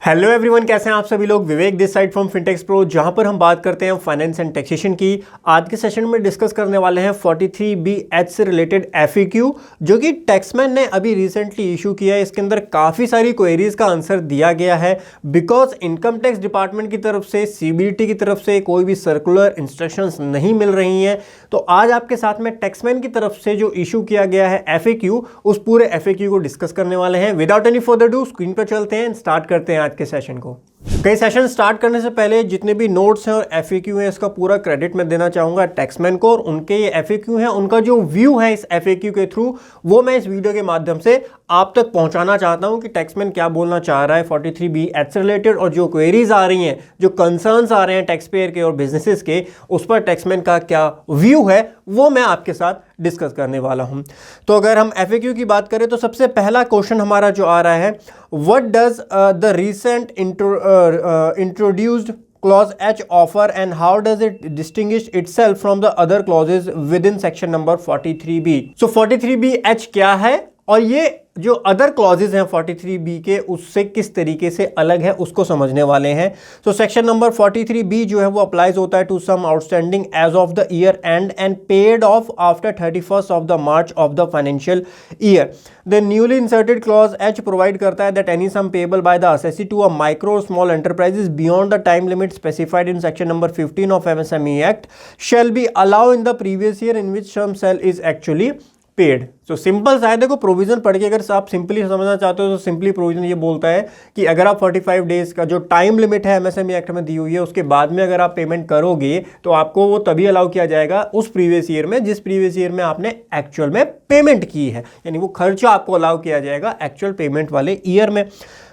Hello everyone, कैसे हैं आप सभी लोग। Vivek this side from fintechs pro, जहां पर हम बात करते हैं फाइनेंस एंड टैक्सेशन की। आज के सेशन में डिस्कस करने वाले हैं 43BH से रिलेटेड FAQ, जो कि टैक्समैन ने अभी रिसेंटली इशू किया है। इसके अंदर काफ़ी सारी क्वेरीज का आंसर दिया गया है बिकॉज इनकम टैक्स डिपार्टमेंट की तरफ से, CBDT की तरफ से कोई भी सर्कुलर इंस्ट्रक्शंस नहीं मिल रही हैं। तो आज आपके साथ में टैक्समैन की तरफ से जो इशू किया गया है FAQ, उस पूरे FAQ को डिस्कस करने वाले हैं। Without any further do screen पर चलते हैं, स्टार्ट करते हैं आज के सेशन को। कई सेशन स्टार्ट करने से पहले जितने भी नोट्स हैं और FAQ हैं, इसका पूरा क्रेडिट मैं देना चाहूंगा टैक्समैन को, और उनके ये FAQ हैं, उनका जो व्यू है इस FAQ के थ्रू, वो मैं इस वीडियो के माध्यम से आप तक पहुंचाना चाहता हूं कि टैक्समैन क्या बोलना चाह रहा है 43BH से रिलेटेड, और जो क्वेरीज आ रही हैं, जो कंसर्न्स आ रहे हैं टैक्स पेयर के और बिजनेसेस के, उस पर टैक्समैन का क्या व्यू है वो मैं आपके साथ डिस्कस करने वाला हूं। तो अगर हम FAQ की बात करें तो सबसे पहला क्वेश्चन हमारा जो आ रहा है, what does the recent introduced clause H offer and how does it distinguish itself from the other clauses within section number 43B। So 43BH क्या है और ये जो अदर क्लॉजेज हैं 43B के, उससे किस तरीके से अलग है उसको समझने वाले हैं। सो सेक्शन नंबर 43B जो है वो अप्लाइज होता है to sum outstanding as of the year end paid off after 31st of the March of the financial year. The newly inserted clause H provide करता है that any sum payable by the assessee to a micro और small enterprises beyond the time limit specified in section number 15 of MSME act shall be allow in the previous year in which sum sale is actually paid. तो simple सा है, देखो provision पढ़ के अगर आप simply समझना चाहते हो तो सिंपली प्रोविजन ये बोलता है कि अगर आप 45 डेज का जो टाइम लिमिट है MSME एक्ट में दी हुई है, उसके बाद में अगर आप पेमेंट करोगे तो आपको वो तभी अलाउ किया जाएगा उस प्रीवियस ईयर में जिस प्रीवियस ईयर में आपने एक्चुअल में पेमेंट की है, यानी वो खर्चा आपको अलाउ किया जाएगा एक्चुअल पेमेंट वाले ईयर में।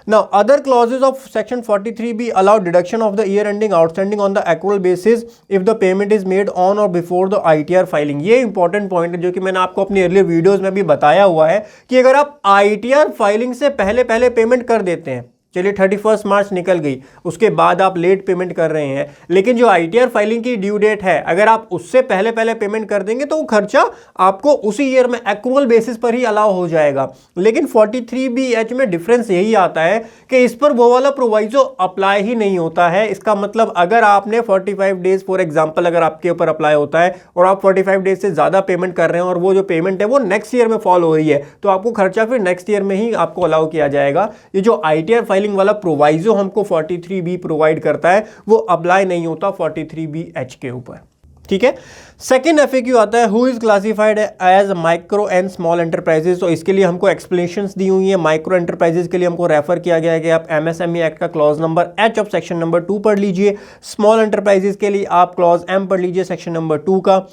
Now, other clauses of section 43B allow deduction of the year ending outstanding on the accrual basis if the payment is made on or before the ITR filing। ये important point है जो कि मैंने आपको अपनी earlier videos में भी बताया हुआ है कि अगर आप ITR फाइलिंग से पहले पेमेंट कर देते हैं, चलिए 31 मार्च निकल गई, उसके बाद आप लेट पेमेंट कर रहे हैं, लेकिन जो ITR फाइलिंग की ड्यू डेट है, अगर आप उससे पहले पेमेंट कर देंगे तो वो खर्चा आपको उसी ईयर में एक्रूअल बेसिस पर ही अलाउ हो जाएगा। लेकिन 43BH में डिफरेंस यही आता है कि इस पर वो वाला प्रोवाइजो अप्लाई ही नहीं होता है। इसका मतलब अगर आपने 45 डेज फॉर एग्जाम्पल अगर आपके ऊपर अप्लाई होता है और आप 45 डेज से ज़्यादा पेमेंट कर रहे हैं और वो जो पेमेंट है वो नेक्स्ट ईयर में फॉल हो रही है, तो आपको खर्चा फिर नेक्स्ट ईयर में ही आपको अलाउ किया जाएगा। ये जो ITR फाइलिंग वाला प्रोवाइजो हमको 43B प्रोवाइड करता है वो अप्लाई नहीं होता 43BH के ऊपर, ठीक है। सेकेंड FAQ आता है, who is classified as micro and small enterprises. तो इसके लिए हमको एक्सप्लेनेशंस दी हुई है। माइक्रो एंटरप्राइजेज के लिए हमको रेफर किया गया है कि आप MSME एक्ट का clause number H of section number 2 पढ़ लीजिए। स्मॉल एंटरप्राइजेज के लिए आप क्लॉज M पढ़ लीजिए सेक्शन नंबर 2 का।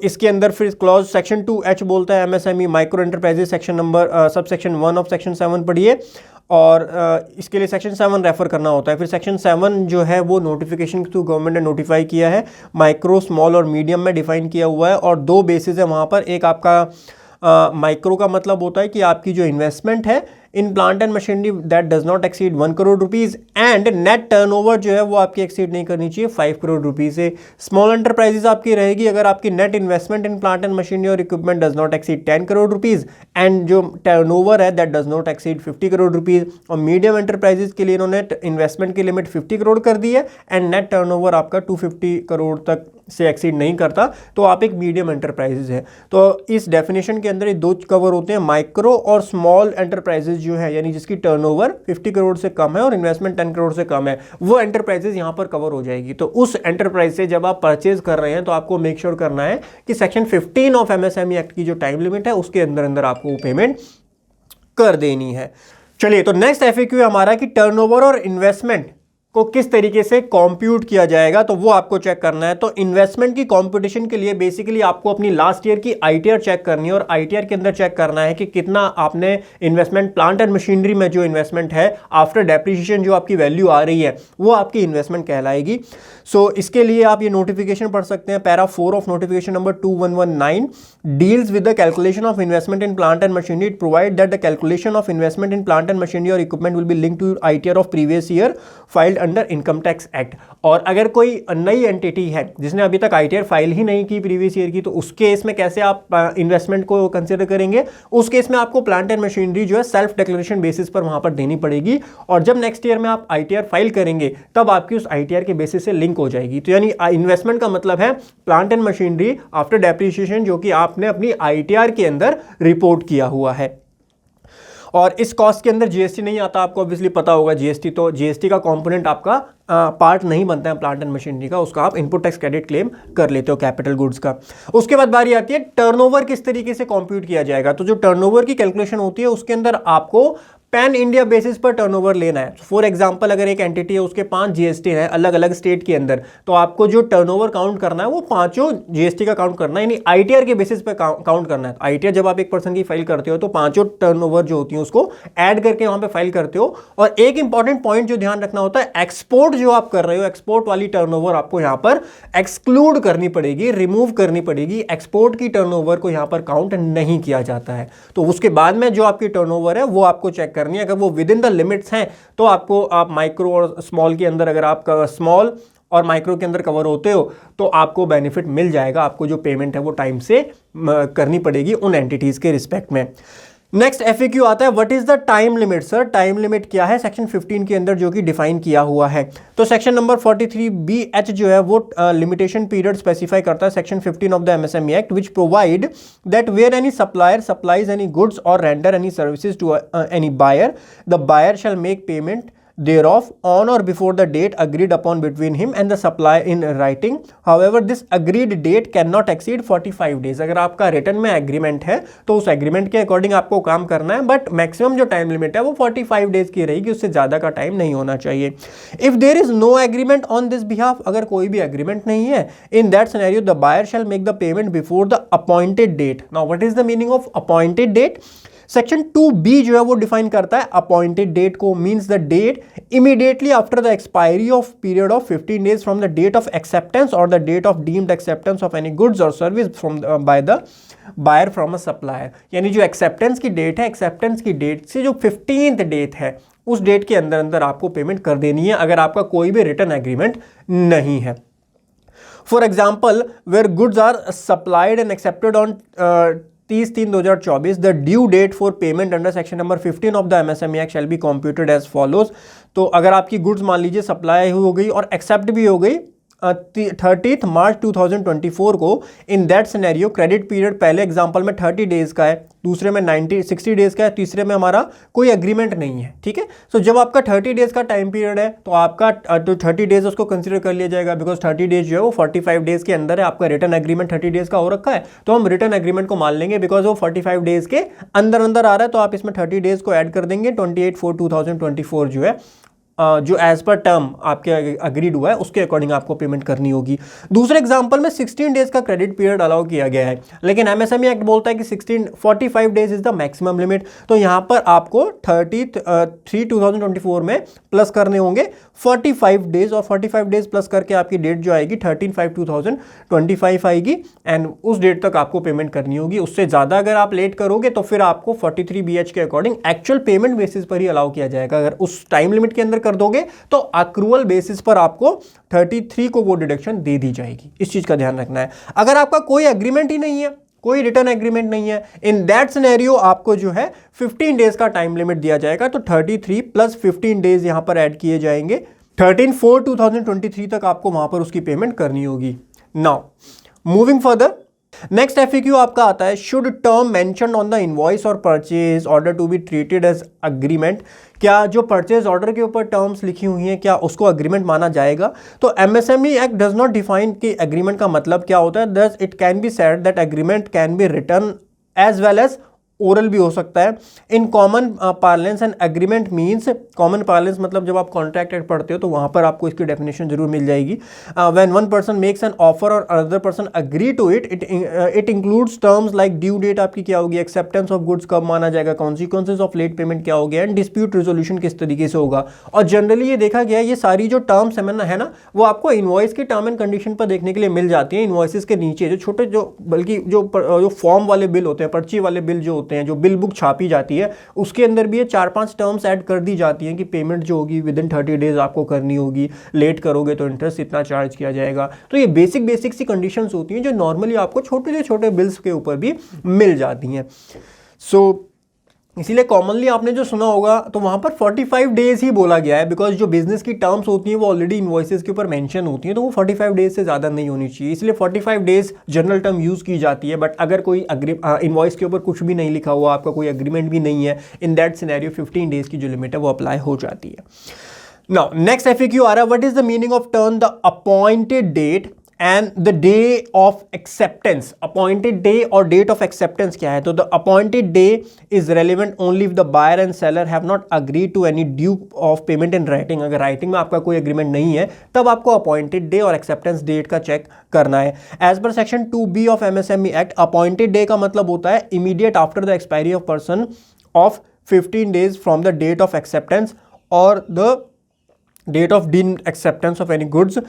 इसके अंदर फिर क्लॉज सेक्शन 2H बोलता है MSME micro enterprises section number sub section 1 of section 7 पढ़िए, और इसके लिए सेक्शन 7 रेफर करना होता है। फिर सेक्शन 7 जो है वो नोटिफिकेशन के थ्रू गवर्नमेंट ने नोटिफाई किया है, माइक्रो, स्मॉल और मीडियम में डिफाइन किया हुआ है, और दो बेसिस है वहाँ पर। एक आपका माइक्रो का मतलब होता है कि आपकी जो इन्वेस्टमेंट है in plant and machinery that does not exceed 1 crore rupees, and net turnover जो है वो आपकी एक्सीड नहीं करनी चाहिए 5 करोड़ रुपीज़ से। स्मॉल एंटरप्राइजेज आपकी रहेगी अगर आपकी net investment in plant and machinery or equipment does not exceed 10 crore rupees, and जो टर्नओवर है that does not exceed 50 crore rupees. और मीडियम एंटरप्राइजेज के लिए इन्होंने इन्वेस्टमेंट की लिमिट 50 करोड़ कर दी है एंड नेट टर्नओवर आपका 250 करोड़ तक से एक्सीड नहीं करता, तो आप एक मीडियम एंटरप्राइजेज है। तो इस डेफिनेशन के अंदर ये दो कवर होते हैं, माइक्रो और स्मॉल एंटरप्राइजेज जो है, यानी जिसकी टर्नओवर 50 करोड़ से कम है और इन्वेस्टमेंट 10 करोड़ से कम है, वो एंटरप्राइजेज यहां पर कवर हो जाएगी। तो उस एंटरप्राइज से जब आप परचेज कर रहे हैं तो आपको मेक श्योर करना है कि सेक्शन 15 ऑफ MSME एक्ट की जो टाइम लिमिट है उसके अंदर आपको पेमेंट कर देनी है। चलिए, तो नेक्स्ट FAQ है हमारा कि टर्नओवर और इन्वेस्टमेंट को किस तरीके से कंप्यूट किया जाएगा, तो वो आपको चेक करना है। तो इन्वेस्टमेंट की कंपटीशन के लिए बेसिकली आपको अपनी लास्ट ईयर की ITR चेक करनी है, और ITR के अंदर चेक करना है कि कितना आपने इन्वेस्टमेंट प्लांट एंड मशीनरी में जो इन्वेस्टमेंट है आफ्टर डेप्रिसिएशन जो आपकी वैल्यू आ रही है वो आपकी इन्वेस्टमेंट कहलाएगी। इसके लिए आप ये नोटिफिकेशन पढ़ सकते हैं। Para 4 of notification number 2119 deals with the calculation of investment in plant and machinery. It provide that the calculation of investment in plant and machinery or equipment will be linked to ITR of previous year filed under income tax act. और अगर कोई नई entity है जिसने अभी तक ITR file ही नहीं की प्रीवियस ईयर की, तो उस केस में कैसे आप इन्वेस्टमेंट को कंसिडर करेंगे? उस केस में आपको प्लांट एंड मशीनरी जो है सेल्फ डिक्लेरेशन बेसिस पर वहां पर देनी पड़ेगी, और जब नेक्स्ट ईयर में आप ITR फाइल करेंगे तब आपकी उस ITR के बेसिस से लिंक हो जाएगी। तो यानी इन्वेस्टमेंट का मतलब है plant and machinery after depreciation, जो कि आपने अपनी ITR के अंदर रिपोर्ट किया हुआ है। और इस कॉस्ट के अंदर GST नहीं आता, आपको ऑब्वियसली पता होगा GST, तो GST का कंपोनेंट आपका पार्ट नहीं बनता है प्लांट एंड मशीनरी का, उसका आप इनपुट टैक्स क्रेडिट क्लेम कर लेते हो कैपिटल गुड्स का। उसके बाद बारी आती है टर्नओवर किस तरीके से कंप्यूट किया जाएगा। तो जो टर्नओवर की कैलकुलेशन होती है उसके अंदर आपको पैन इंडिया बेसिस पर टर्नओवर लेना है। फॉर एग्जांपल अगर एक एंटिटी है उसके 5 GST है अलग अलग स्टेट के अंदर, तो आपको जो टर्नओवर काउंट करना है वो पांचों GST का काउंट करना है, यानी ITR के बेसिस पे काउंट करना है। तो ITR जब आप एक पर्सन की फाइल करते हो तो पांचों टर्नओवर जो होती है उसको ऐड करके वहां पे फाइल करते हो। और एक इंपॉर्टेंट पॉइंट जो ध्यान रखना होता है, एक्सपोर्ट जो आप कर रहे हो, एक्सपोर्ट वाली टर्नओवर आपको यहां पर एक्सक्लूड करनी पड़ेगी, रिमूव करनी पड़ेगी। एक्सपोर्ट की टर्नओवर को यहां पर काउंट नहीं किया जाता है। तो उसके बाद में जो आपकी टर्नओवर है वो आपको चेक करनी है, अगर वो विद इन द लिमिट्स हैं तो आपको, आप माइक्रो और स्मॉल के अंदर, अगर आप स्मॉल और माइक्रो के अंदर कवर होते हो तो आपको बेनिफिट मिल जाएगा। आपको जो पेमेंट है वो टाइम से करनी पड़ेगी उन एंटिटीज के रिस्पेक्ट में। नेक्स्ट FAQ आता है, what is the time limit. Sir time limit क्या है सेक्शन 15 के अंदर जो कि डिफाइन किया हुआ है। तो सेक्शन नंबर 43BH जो है वो लिमिटेशन पीरियड स्पेसिफाई करता है section 15 of the MSME act, which provide that where any supplier supplies any goods or render any services to any buyer, the buyer shall make payment thereof on or before the date agreed upon between him and the supplier in writing. However, this agreed date cannot exceed 45 days. अगर आपका return में agreement है तो उस agreement के according आपको काम करना है, बट मैक्सिमम जो टाइम लिमिट है वो 45 डेज की रहेगी, उससे ज़्यादा का टाइम नहीं होना चाहिए। If there is no agreement on this behalf, अगर कोई भी एग्रीमेंट नहीं है, in that scenario the buyer shall make the payment before the appointed date. Now what is the meaning of appointed date? Section 2B जो है वो define करता है अपॉइंटेड डेट को, means the date immediately after the expiry of period of 15 days from the date of acceptance और the date of deemed acceptance of any goods or service from by the buyer from a supplier. यानी जो acceptance की date है, acceptance की date से जो 15th date है उस डेट के अंदर अंदर आपको पेमेंट कर देनी है, अगर आपका कोई भी रिटर्न एग्रीमेंट नहीं है। For example, where goods are supplied and accepted on 30/3/2024, the due date for payment under section number 15 of the MSME Act shall be computed as follows। तो अगर आपकी गुड्स मान लीजिए सप्लाई हो गई और एक्सेप्ट भी हो गई 30 मार्च 2024 को, इन दैट सिनेरियो क्रेडिट पीरियड पहले एग्जांपल में 30 डेज का है, दूसरे में 60 डेज का है, तीसरे में हमारा कोई एग्रीमेंट नहीं है। ठीक है, तो जब आपका 30 डेज का टाइम पीरियड है तो आपका तो 30 डेज उसको कंसीडर कर लिया जाएगा, बिकॉज 30 डेज जो है वो 45 डेज के अंदर है। आपका रिटर्न एग्रीमेंट 30 डेज का हो रखा है तो हम रिटर्न एग्रीमेंट को मान लेंगे, बिकॉज वो 45 डेज के अंदर अंदर आ रहा है, तो आप इसमें 30 डेज को ऐड कर देंगे। 28/4/2024 जो है जो एज पर टर्म आपके अग्रीड हुआ है उसके अकॉर्डिंग आपको पेमेंट करनी होगी। दूसरे एग्जांपल में 16 डेज का क्रेडिट पीरियड अलाउ किया गया है, लेकिन MSME एक्ट बोलता है कि 45 days is the maximum limit. तो यहां पर आपको 30/3/2024 में प्लस करने होंगे 45 डेज, और 45 डेज प्लस करके आपकी डेट जो आएगी 13/5/2025 आएगी, एंड उस डेट तक आपको पेमेंट करनी होगी। उससे ज्यादा अगर आप लेट करोगे तो फिर आपको 43BH के अकॉर्डिंग एक्चुअल पेमेंट बेसिस पर ही अलाउ किया जाएगा। अगर उस टाइम लिमिट के अंदर कर दोगे तो अक्रूवल बेसिस पर आपको 33 को वो डिडक्शन दे दी जाएगी। इस चीज का ध्यान रखना है। अगर आपका कोई एग्रीमेंट ही नहीं है, कोई रिटर्न एग्रीमेंट नहीं है, इन दैट सिनेरियो आपको जो है 15 डेज का टाइम लिमिट दिया जाएगा। तो 33 प्लस 15 डेज यहां पर ऐड किए जाएंगे, 13/4/2023 तक आपको वहां पर उसकी पेमेंट करनी होगी। Now moving further, next FAQ आपका आता है, should term mentioned on the invoice or purchase order to be treated as agreement. क्या जो परचेज ऑर्डर के ऊपर टर्म्स लिखी हुई हैं क्या उसको अग्रीमेंट माना जाएगा? तो MSME act does not define कि एग्रीमेंट का मतलब क्या होता है। Thus it can be said that agreement can be written as well as oral भी हो सकता है। In common parlance and agreement means, common parlance मतलब जब आप कॉन्ट्रैक्ट एक्ट पढ़ते हो तो वहां पर आपको इसकी डेफिनेशन जरूर मिल जाएगी। When one person makes an offer or other person agree to it, it includes terms like due date आपकी क्या होगी, एक्सेप्टेंस ऑफ गुड्स कब माना जाएगा, कॉन्सिक्वेंसेज ऑफ लेट पेमेंट क्या हो गया, एंड डिस्प्यूट रेजोल्यूशन किस तरीके से होगा। और जनरली ये देखा गया ये सारी जो टर्म्स है ना वो आपको इनवॉइस के टर्म एंड कंडीशन पर देखने के लिए मिल जाती है। इनवॉइसेस के नीचे जो छोटे जो बल्कि जो फॉर्म वाले बिल होते हैं, पर्ची वाले बिल जो होते होते हैं, जो बिल बुक छापी जाती है उसके अंदर भी ये 4-5 टर्म्स ऐड कर दी जाती हैं कि पेमेंट जो होगी विद इन 30 डेज आपको करनी होगी, लेट करोगे तो इंटरेस्ट इतना चार्ज किया जाएगा। तो ये बेसिक सी कंडीशंस होती हैं जो नॉर्मली आपको छोटे से छोटे बिल्स के ऊपर भी मिल जाती हैं। सो इसीलिए कॉमनली आपने जो सुना होगा तो वहाँ पर 45 डेज ही बोला गया है, बिकॉज जो बिजनेस की टर्म्स होती हैं वो ऑलरेडी इनवॉइसेस के ऊपर मेंशन होती हैं, तो वो 45 डेज से ज़्यादा नहीं होनी चाहिए, इसलिए 45 डेज जनरल टर्म यूज़ की जाती है। बट अगर कोई इनवॉइस के ऊपर कुछ भी नहीं लिखा हुआ, आपका कोई एग्रीमेंट भी नहीं है, इन दैट सिनेरियो 15 डेज की जो लिमिट है वो अप्लाई हो जाती है। नाउ नेक्स्ट FAQ आ रहा है, what is the meaning of turn the appointed date and the day of acceptance. Appointed day और डेट ऑफ एक्सेप्टेंस क्या है? तो the appointed day is relevant only if the buyer and seller have not agreed to any due of payment in writing. अगर writing में आपका कोई agreement नहीं है तब आपको अपॉइंटेड डे और एक्सेप्टेंस डेट का चेक करना है। As per section 2B of MSME act, appointed day का मतलब होता है immediate after the expiry of person of 15 days from the date of acceptance और the date of deemed acceptance of any goods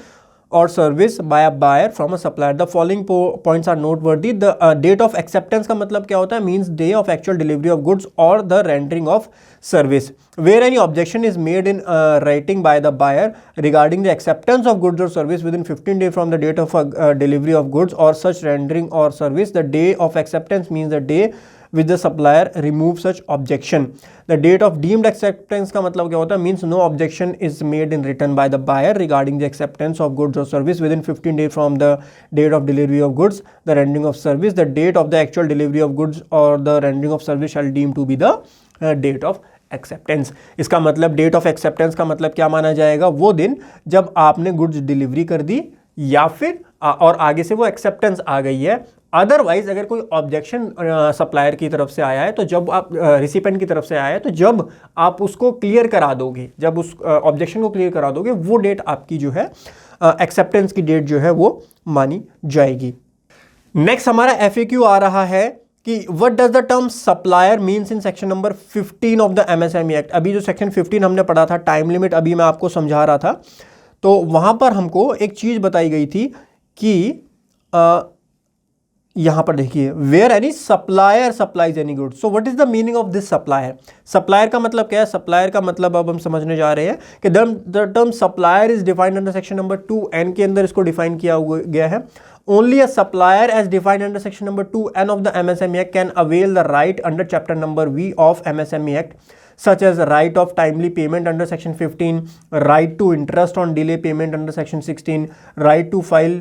or service by a buyer from a supplier. The following points are noteworthy. The date of acceptance का मतलब क्या होता है? Means day of actual delivery of goods or the rendering of service. Where any objection is made in writing by the buyer regarding the acceptance of goods or service within 15 days from the date of delivery of goods or such rendering or service, the day of acceptance means the day with the supplier remove such objection. The date of deemed acceptance का मतलब क्या होता है? Means no objection is made in written by the buyer regarding the acceptance of goods or service within 15 days from the date of delivery of goods, the rendering of service. The date of the actual delivery of goods or the rendering of service shall deem to be the date of acceptance. इसका मतलब date of acceptance का मतलब क्या माना जाएगा? वो दिन जब आपने गुड्स डिलीवरी कर दी या फिर और आगे से वो एक्सेप्टेंस आ गई है। अदरवाइज अगर कोई ऑब्जेक्शन सप्लायर की तरफ से आया है तो जब आप रिसिपेंट की तरफ से आया है तो जब आप उसको क्लियर करा दोगे, जब उस ऑब्जेक्शन को क्लियर करा दोगे, वो डेट आपकी जो है एक्सेप्टेंस की डेट जो है वो मानी जाएगी। नेक्स्ट हमारा FAQ आ रहा है कि what does the term supplier means in section number 15 of the MSME act. अभी जो सेक्शन 15 हमने पढ़ा था, टाइम लिमिट अभी मैं आपको समझा रहा था, तो वहाँ पर हमको एक चीज़ बताई गई थी कि यहां पर देखिए, where any supplier supplies any goods. So what is the meaning of this supplier? Supplier का मतलब क्या है? सप्लायर का मतलब अब हम समझने जा रहे हैं कि the term supplier is defined under section number 2N के अंदर इसको डिफाइन किया गया है। Only a supplier as defined under section number 2N of the MSME act can avail the right under chapter number V of MSME act such as right of timely payment under section 15, right to interest on delay payment under section 16, right to file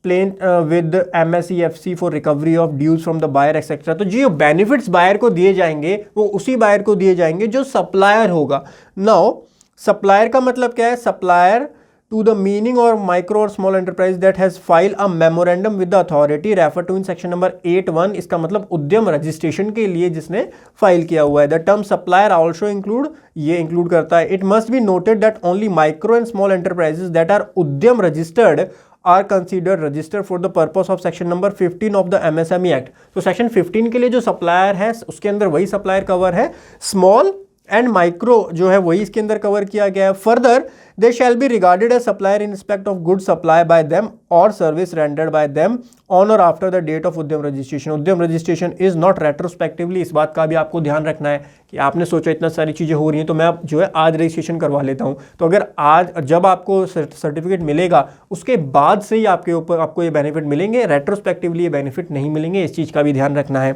plaint with MSEFC for recovery of dues from the buyer etc. तो जो benefits buyer को दिए जाएंगे वो उसी buyer को दिए जाएंगे जो सप्लायर होगा। नाउ सप्लायर का मतलब क्या है? Supplier to the meaning or micro or small enterprise that has filed a memorandum with the authority referred to in section number 8(1). इसका मतलब उद्यम रजिस्ट्रेशन के लिए जिसने फाइल किया हुआ है। The term supplier also include, ये इंक्लूड करता है, it must be noted that only micro and small enterprises that are उद्यम registered are considered registered for the purpose of section number 15 of the MSME Act। तो section 15 के लिए जो supplier है उसके अंदर वही सप्लायर कवर है, स्मॉल एंड माइक्रो जो है वही इसके अंदर कवर किया गया है। Further they shall be regarded as supplier in respect of good supply by them or service rendered by them on or after the date of Udyam registration. Udyam registration is not retrospectively. इस बात का भी आपको ध्यान रखना है कि आपने सोचा इतना सारी चीज़ें हो रही हैं तो मैं जो है आज रजिस्ट्रेशन करवा लेता हूँ, तो अगर आज जब आपको सर्टिफिकेट मिलेगा उसके बाद से ही आपके ऊपर आपको ये बेनिफिट मिलेंगे, रेट्रोस्पेक्टिवली ये बेनिफिट नहीं मिलेंगे। इस चीज़ का भी ध्यान रखना है।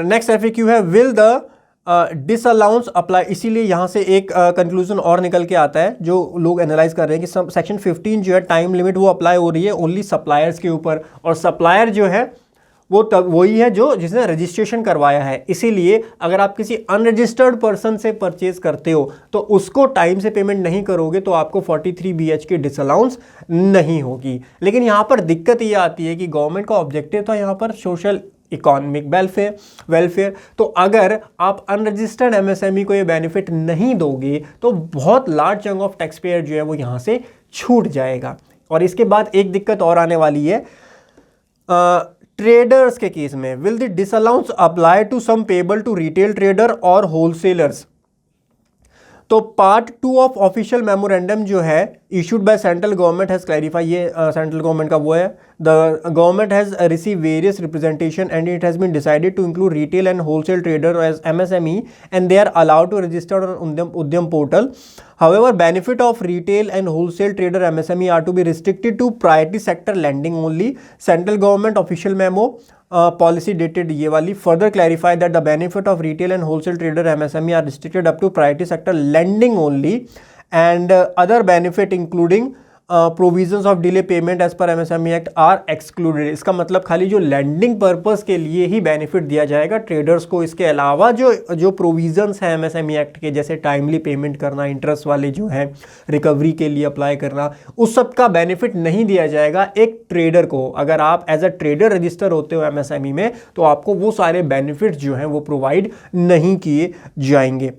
नेक्स्ट FAQ है, विल द डिसअलाउंस अप्लाई। इसीलिए यहाँ से एक कंक्लूजन और निकल के आता है जो लोग एनालाइज कर रहे हैं कि सेक्शन 15 जो है टाइम लिमिट वो अप्लाई हो रही है ओनली सप्लायर्स के ऊपर, और सप्लायर जो है वो तब वही है जो जिसने रजिस्ट्रेशन करवाया है। इसीलिए अगर आप किसी अनरजिस्टर्ड पर्सन से परचेज करते हो तो उसको टाइम से पेमेंट नहीं करोगे तो आपको 43BH की डिसअलाउंस नहीं होगी। लेकिन यहाँ पर दिक्कत ये आती है कि गवर्नमेंट का ऑब्जेक्टिव था यहाँ पर सोशल इकोनॉमिक वेलफेयर। तो अगर आप अनरजिस्टर्ड MSME को ये बेनिफिट नहीं दोगे तो बहुत large chunk of tax payer जो है वो यहाँ से छूट जाएगा। और इसके बाद एक दिक्कत और आने वाली है ट्रेडर्स के केस में। Will the disallowance apply to sum payable to retail trader और होलसेलर्स? तो पार्ट 2 ऑफ ऑफिशियल मेमोरेंडम जो है issued by central government has clarify, ये सेंट्रल गवर्नमेंट का वो है, the government has receive various representation and it has been decided to include retail and wholesale trader as MSME and they are allowed to register on Udyam portal. However, benefit of retail and wholesale trader MSME are to be restricted to priority sector lending only. Central government official memo policy dated ये वाली further clarify that the benefit of retail and wholesale trader MSME are restricted up to priority sector lending only and other benefit including provisions of delay payment as per MSME act are excluded. इसका मतलब खाली जो landing purpose के लिए ही benefit दिया जाएगा traders को. इसके अलावा जो प्रोविजंस हैं MSME एक्ट के, जैसे टाइमली पेमेंट करना, इंटरेस्ट वाले जो हैं रिकवरी के लिए अप्लाई करना, उस सब का बेनिफिट नहीं दिया जाएगा एक ट्रेडर को. अगर आप एज अ ट्रेडर रजिस्टर होते हो MSME में तो आपको वो सारे बेनिफिट जो हैं वो प्रोवाइड नहीं किए जाएंगे.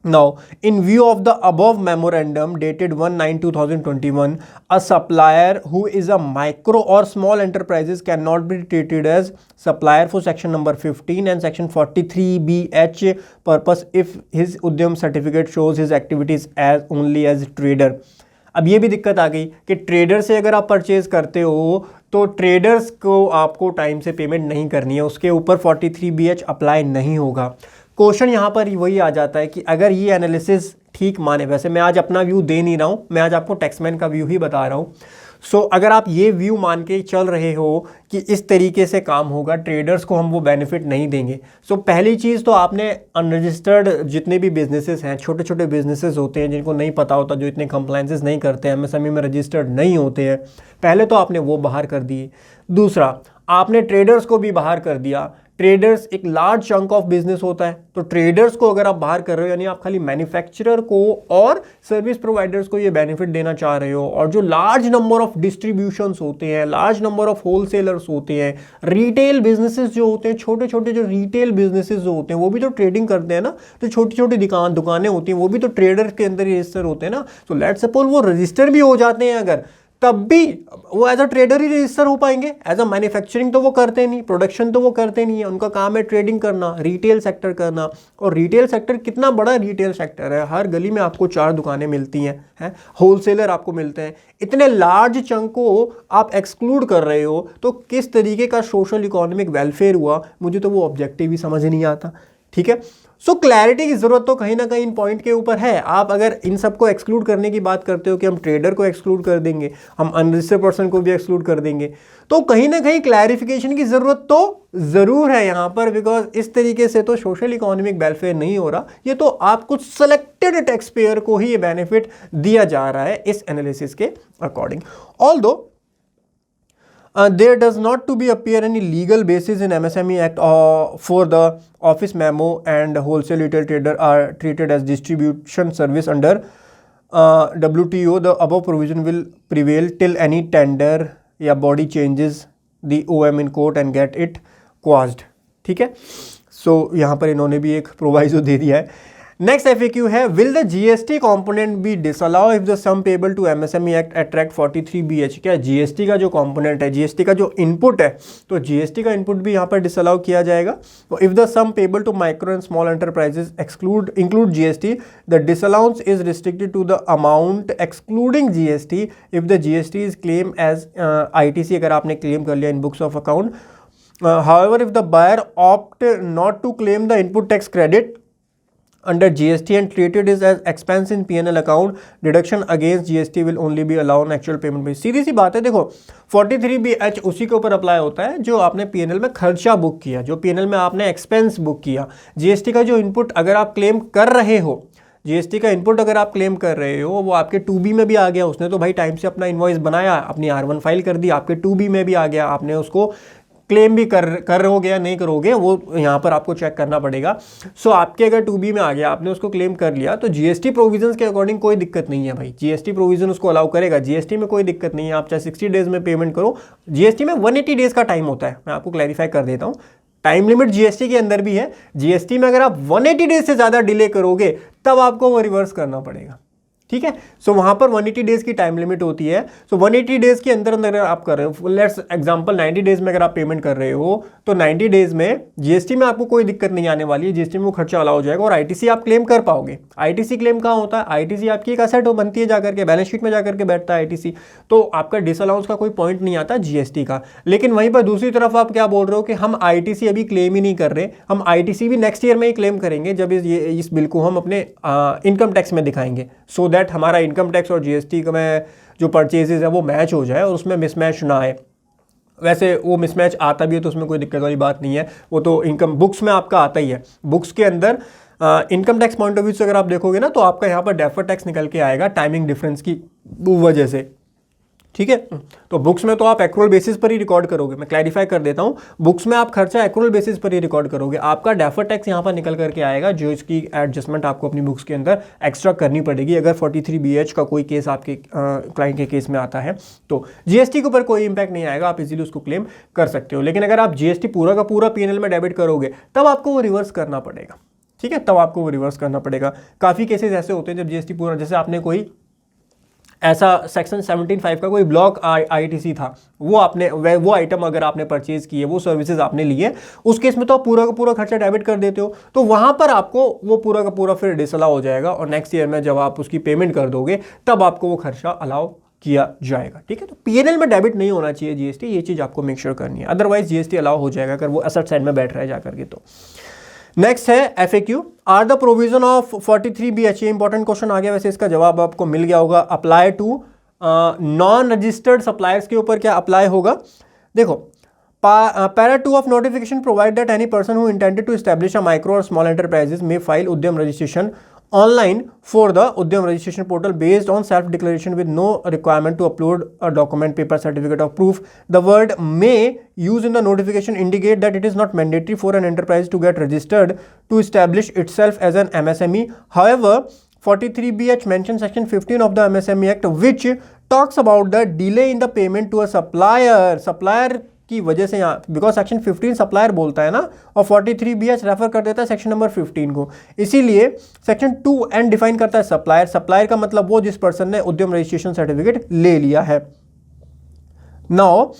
Now, in view of the above memorandum dated 1/9/2021, a supplier who is a micro or small enterprises cannot be treated as supplier for section number 15 and section 43BH purpose if his Udyam certificate shows his activities as only as trader. अब ये भी दिक्कत आ गई कि trader से अगर आप purchase करते हो तो ट्रेडर्स को आपको टाइम से पेमेंट नहीं करनी है, उसके ऊपर 43BH अप्लाई नहीं होगा. क्वेश्चन यहाँ पर वही आ जाता है कि अगर ये एनालिसिस ठीक माने, वैसे मैं आज अपना व्यू दे नहीं रहा हूँ, मैं आज आपको टैक्समैन का व्यू ही बता रहा हूँ. सो अगर आप ये व्यू मान के चल रहे हो कि इस तरीके से काम होगा, ट्रेडर्स को हम वो बेनिफिट नहीं देंगे, सो पहली चीज़ तो आपने अनरजिस्टर्ड जितने भी बिजनेसेस हैं, छोटे छोटे बिजनेसेस होते हैं जिनको नहीं पता होता, जो इतने कंप्लायंसेस नहीं करते हैं, MSME में रजिस्टर्ड नहीं होते हैं, पहले तो आपने वो बाहर कर दिए. दूसरा, आपने ट्रेडर्स को भी बाहर कर दिया. ट्रेडर्स एक लार्ज चंक ऑफ बिजनेस होता है, तो ट्रेडर्स को अगर आप बाहर कर रहे हो यानी आप खाली मैन्युफैक्चरर को और सर्विस प्रोवाइडर्स को ये बेनिफिट देना चाह रहे हो, और जो लार्ज नंबर ऑफ डिस्ट्रीब्यूशंस होते हैं, लार्ज नंबर ऑफ होलसेलर्स होते हैं, रिटेल बिजनेसेस जो होते हैं, छोटे छोटे जो रिटेल बिजनेसेस जो होते हैं वो भी तो ट्रेडिंग करते हैं ना, तो छोटी छोटी दुकानें होती हैं वो भी तो ट्रेडर के अंदर ही रजिस्टर होते हैं ना. तो लेट्स सपोज वो रजिस्टर भी हो जाते हैं अगर, तब भी वो एज अ ट्रेडर ही रजिस्टर हो पाएंगे. एज अ मैन्युफैक्चरिंग तो वो करते नहीं, प्रोडक्शन तो वो करते नहीं है, उनका काम है ट्रेडिंग करना, रिटेल सेक्टर करना. और रिटेल सेक्टर कितना बड़ा रिटेल सेक्टर है, हर गली में आपको 4 दुकानें मिलती हैं, होलसेलर आपको मिलते हैं. इतने लार्ज चंक को आप एक्सक्लूड कर रहे हो तो किस तरीके का सोशल इकोनॉमिक वेलफेयर हुआ, मुझे तो वो ऑब्जेक्टिव ही समझ नहीं आता. ठीक है, सो क्लैरिटी की जरूरत तो कहीं ना कहीं इन पॉइंट के ऊपर है. आप अगर इन सबको एक्सक्लूड करने की बात करते हो कि हम ट्रेडर को एक्सक्लूड कर देंगे, हम अनरजिस्टर्ड पर्सन को भी एक्सक्लूड कर देंगे, तो कहीं ना कहीं क्लैरिफिकेशन की जरूरत तो जरूर है यहाँ पर, बिकॉज इस तरीके से तो सोशल इकोनॉमिक वेलफेयर नहीं हो रहा. ये तो आप कुछ सेलेक्टेड टैक्स पेयर को ही ये बेनिफिट दिया जा रहा है इस एनालिसिस के according. Although there does not to be appear any legal basis in MSME Act for the office memo and wholesale retail trader are treated as distribution service under WTO. The above provision will prevail till any tender या body changes the OM in court and get it quashed. ठीक है, सो यहाँ पर इन्होंने भी एक proviso दे दिया है. नेक्स्ट FAQ है, will the GST component be disallow if the sum payable to MSME act attract 43BH. क्या GST का जो कॉम्पोनेंट है, GST का जो इनपुट है, तो GST का इनपुट भी यहाँ पर डिसअलाउ किया जाएगा. तो if the sum payable to micro and small enterprises include GST, the disallowance is restricted to the amount excluding GST if the GST is claim as ITC, अगर आपने क्लेम कर लिया in books of account. However, if the buyer opt not to claim the input tax credit under GST and treated it as expense in P&L account, deduction against GST will only be allowed on actual payment basis. सीधी सी बात है, देखो 43BH उसी के ऊपर apply होता है जो आपने P&L में खर्चा बुक किया, जो P&L में आपने एक्सपेंस बुक किया. GST का जो इनपुट अगर आप क्लेम कर रहे हो, GST का इनपुट अगर आप क्लेम कर रहे हो, वो आपके 2B में भी आ गया, उसने तो भाई टाइम से अपना इनवॉइस बनाया, अपनी R1 फाइल कर दी, आपके 2B में भी आ गया, आपने उसको क्लेम भी करोगे या नहीं करोगे वो यहाँ पर आपको चेक करना पड़ेगा. सो आपके अगर 2B में आ गया, आपने उसको क्लेम कर लिया, तो GST प्रोविजंस के अकॉर्डिंग कोई दिक्कत नहीं है भाई, GST प्रोविजन उसको अलाउ करेगा, GST में कोई दिक्कत नहीं है. आप चाहे 60 डेज में पेमेंट करो, GST में 180 डेज का टाइम होता है, मैं आपको क्लैरिफाई कर देता हूँ. टाइम लिमिट GST के अंदर भी है. GST में अगर आप 180 डेज से ज़्यादा डिले करोगे तब आपको वो रिवर्स करना पड़ेगा. ठीक है। सो वहां पर 180 डेज की टाइम लिमिट होती है। सो 180 डेज के अंदर अंदर अगर आप कर रहे हो, लेट्स एग्जांपल 90 डेज में अगर आप पेमेंट कर रहे हो तो 90 डेज में जीएसटी में आपको कोई दिक्कत नहीं आने वाली है, जीएसटी में वो खर्चा अलाउ हो जाएगा और आईटीसी आप क्लेम कर पाओगे। आईटीसी क्लेम कहाँ होता है? आईटीसी आपकी एक असेट बनती है जाकर के, बैलेंस शीट में जाकर के बैठता है आईटीसी, तो आपका डिसअलाउंस का कोई पॉइंट नहीं आता जीएसटी का। लेकिन वहीं पर दूसरी तरफ आप क्या बोल रहे हो कि हम आईटीसी अभी क्लेम ही नहीं कर रहे, हम आईटीसी भी नेक्स्ट ईयर में ही क्लेम करेंगे जब इस बिल को हम अपने इनकम टैक्स में दिखाएंगे, सो दैट हमारा इनकम टैक्स और जीएसटी में जो परचेजेस है वो मैच हो जाए और उसमें मिसमैच ना आए। वैसे वो मिसमैच आता भी है तो उसमें कोई दिक्कत वाली बात नहीं है, वो तो इनकम बुक्स में आपका आता ही है। बुक्स के अंदर income tax point of view से अगर आप देखोगे ना तो आपका यहाँ पर डेफर्ड टैक्स निकल के आएगा टाइमिंग डिफरेंस की वजह से, ठीक है। तो बुक्स में तो आप एक्रूअल बेसिस पर ही रिकॉर्ड करोगे, मैं क्लैरिफाई कर देता हूं, बुक्स में आप खर्चा एक्रूअल बेसिस पर ही रिकॉर्ड करोगे, आपका डेफर्ड टैक्स यहां पर निकल करके आएगा जो इसकी एडजस्टमेंट आपको अपनी बुक्स के अंदर एक्स्ट्रा करनी पड़ेगी अगर 43BH का कोई केस आपके क्लाइंट के केस में आता है तो। जीएसटी के ऊपर कोई इंपैक्ट नहीं आएगा, आप इजीली उसको क्लेम कर सकते हो। लेकिन अगर आप जीएसटी पूरा का पूरा पीएनएल में डेबिट करोगे तब आपको वो रिवर्स करना पड़ेगा, ठीक है, तब आपको वो रिवर्स करना पड़ेगा। काफ़ी केसेस ऐसे होते हैं जब जीएसटी पूरा, जैसे आपने कोई ऐसा सेक्शन 17(5) का कोई ब्लॉक आईटीसी था, वो आइटम अगर आपने परचेज किए, वो सर्विसेज आपने लिए, उस केस में तो आप पूरा का पूरा खर्चा डेबिट कर देते हो, तो वहां पर आपको वो पूरा का पूरा फिर डिसअलाउ हो जाएगा और नेक्स्ट ईयर में जब आप उसकी पेमेंट कर दोगे तब आपको वो खर्चा अलाउ किया जाएगा, ठीक है। तो पीएनएल में डेबिट नहीं होना चाहिए जीएसटी, ये चीज आपको मेक श्योर करनी है, अदरवाइज जीएसटी अलाउ हो जाएगा अगर वो एसेट साइड में बैठ रहा है जाकर के। तो नेक्स्ट है FAQ, are the provision of 43BH, ये इंपॉर्टेंट क्वेश्चन आ गया, वैसे इसका जवाब आपको मिल गया होगा। Apply to non registered suppliers के ऊपर क्या अप्लाई होगा? देखो, para 2 of notification provide that any person who intended to establish a micro और स्मॉल एंटरप्राइजेस में file Udyam registration online for the Udyam registration portal based on self-declaration with no requirement to upload a document, paper, certificate of proof. The word may used in the notification indicate that it is not mandatory for an enterprise to get registered to establish itself as an MSME. However, 43BH mentions section 15 of the MSME Act which talks about the delay in the payment to a supplier की वजह से यहाँ, because section 15 supplier बोलता है ना और 43BH refer कर देता है सेक्शन नंबर 15 को, इसीलिए सेक्शन 2N डिफाइन करता है सप्लायर। सप्लायर का मतलब वो जिस पर्सन ने उद्यम रजिस्ट्रेशन सर्टिफिकेट ले लिया है। Now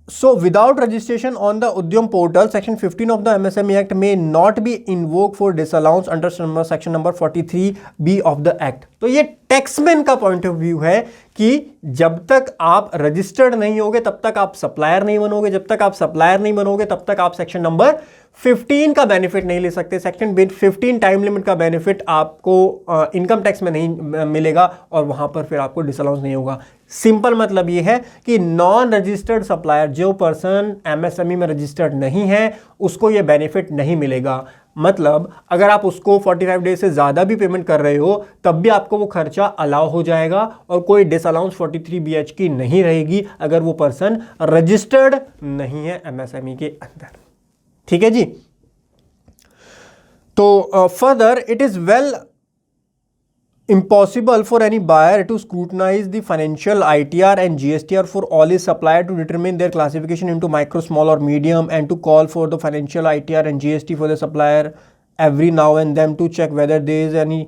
so without registration on the Udyam portal, section 15 of the MSME Act may not be invoked for disallowance under section number 43B of the Act. तो ये टैक्समैन का पॉइंट ऑफ व्यू है कि जब तक आप रजिस्टर्ड नहीं होगे तब तक आप सप्लायर नहीं बनोगे, जब तक आप सप्लायर नहीं बनोगे तब तक आप सेक्शन नंबर 15 का बेनिफिट नहीं ले सकते। सेक्शन 15 टाइम लिमिट का बेनिफिट आपको इनकम टैक्स में नहीं मिलेगा और वहां पर फिर आपको डिसअलाउंस नहीं होगा। सिंपल मतलब ये है कि नॉन रजिस्टर्ड सप्लायर, जो पर्सन एमएसएमई में रजिस्टर्ड नहीं है, उसको ये बेनिफिट नहीं मिलेगा। मतलब अगर आप उसको 45 डेज से ज़्यादा भी पेमेंट कर रहे हो तब भी आपको वो खर्चा अलाउ हो जाएगा और कोई डिसअलाउंस 43BH की नहीं रहेगी अगर वो पर्सन रजिस्टर्ड नहीं है एमएसएमई के अंदर, ठीक है जी। तो further it is well impossible for any buyer to scrutinize the financial ITR and GSTR for all his supplier to determine their classification into micro, small or medium and to call for the financial ITR and GST for the supplier every now and then to check whether there is any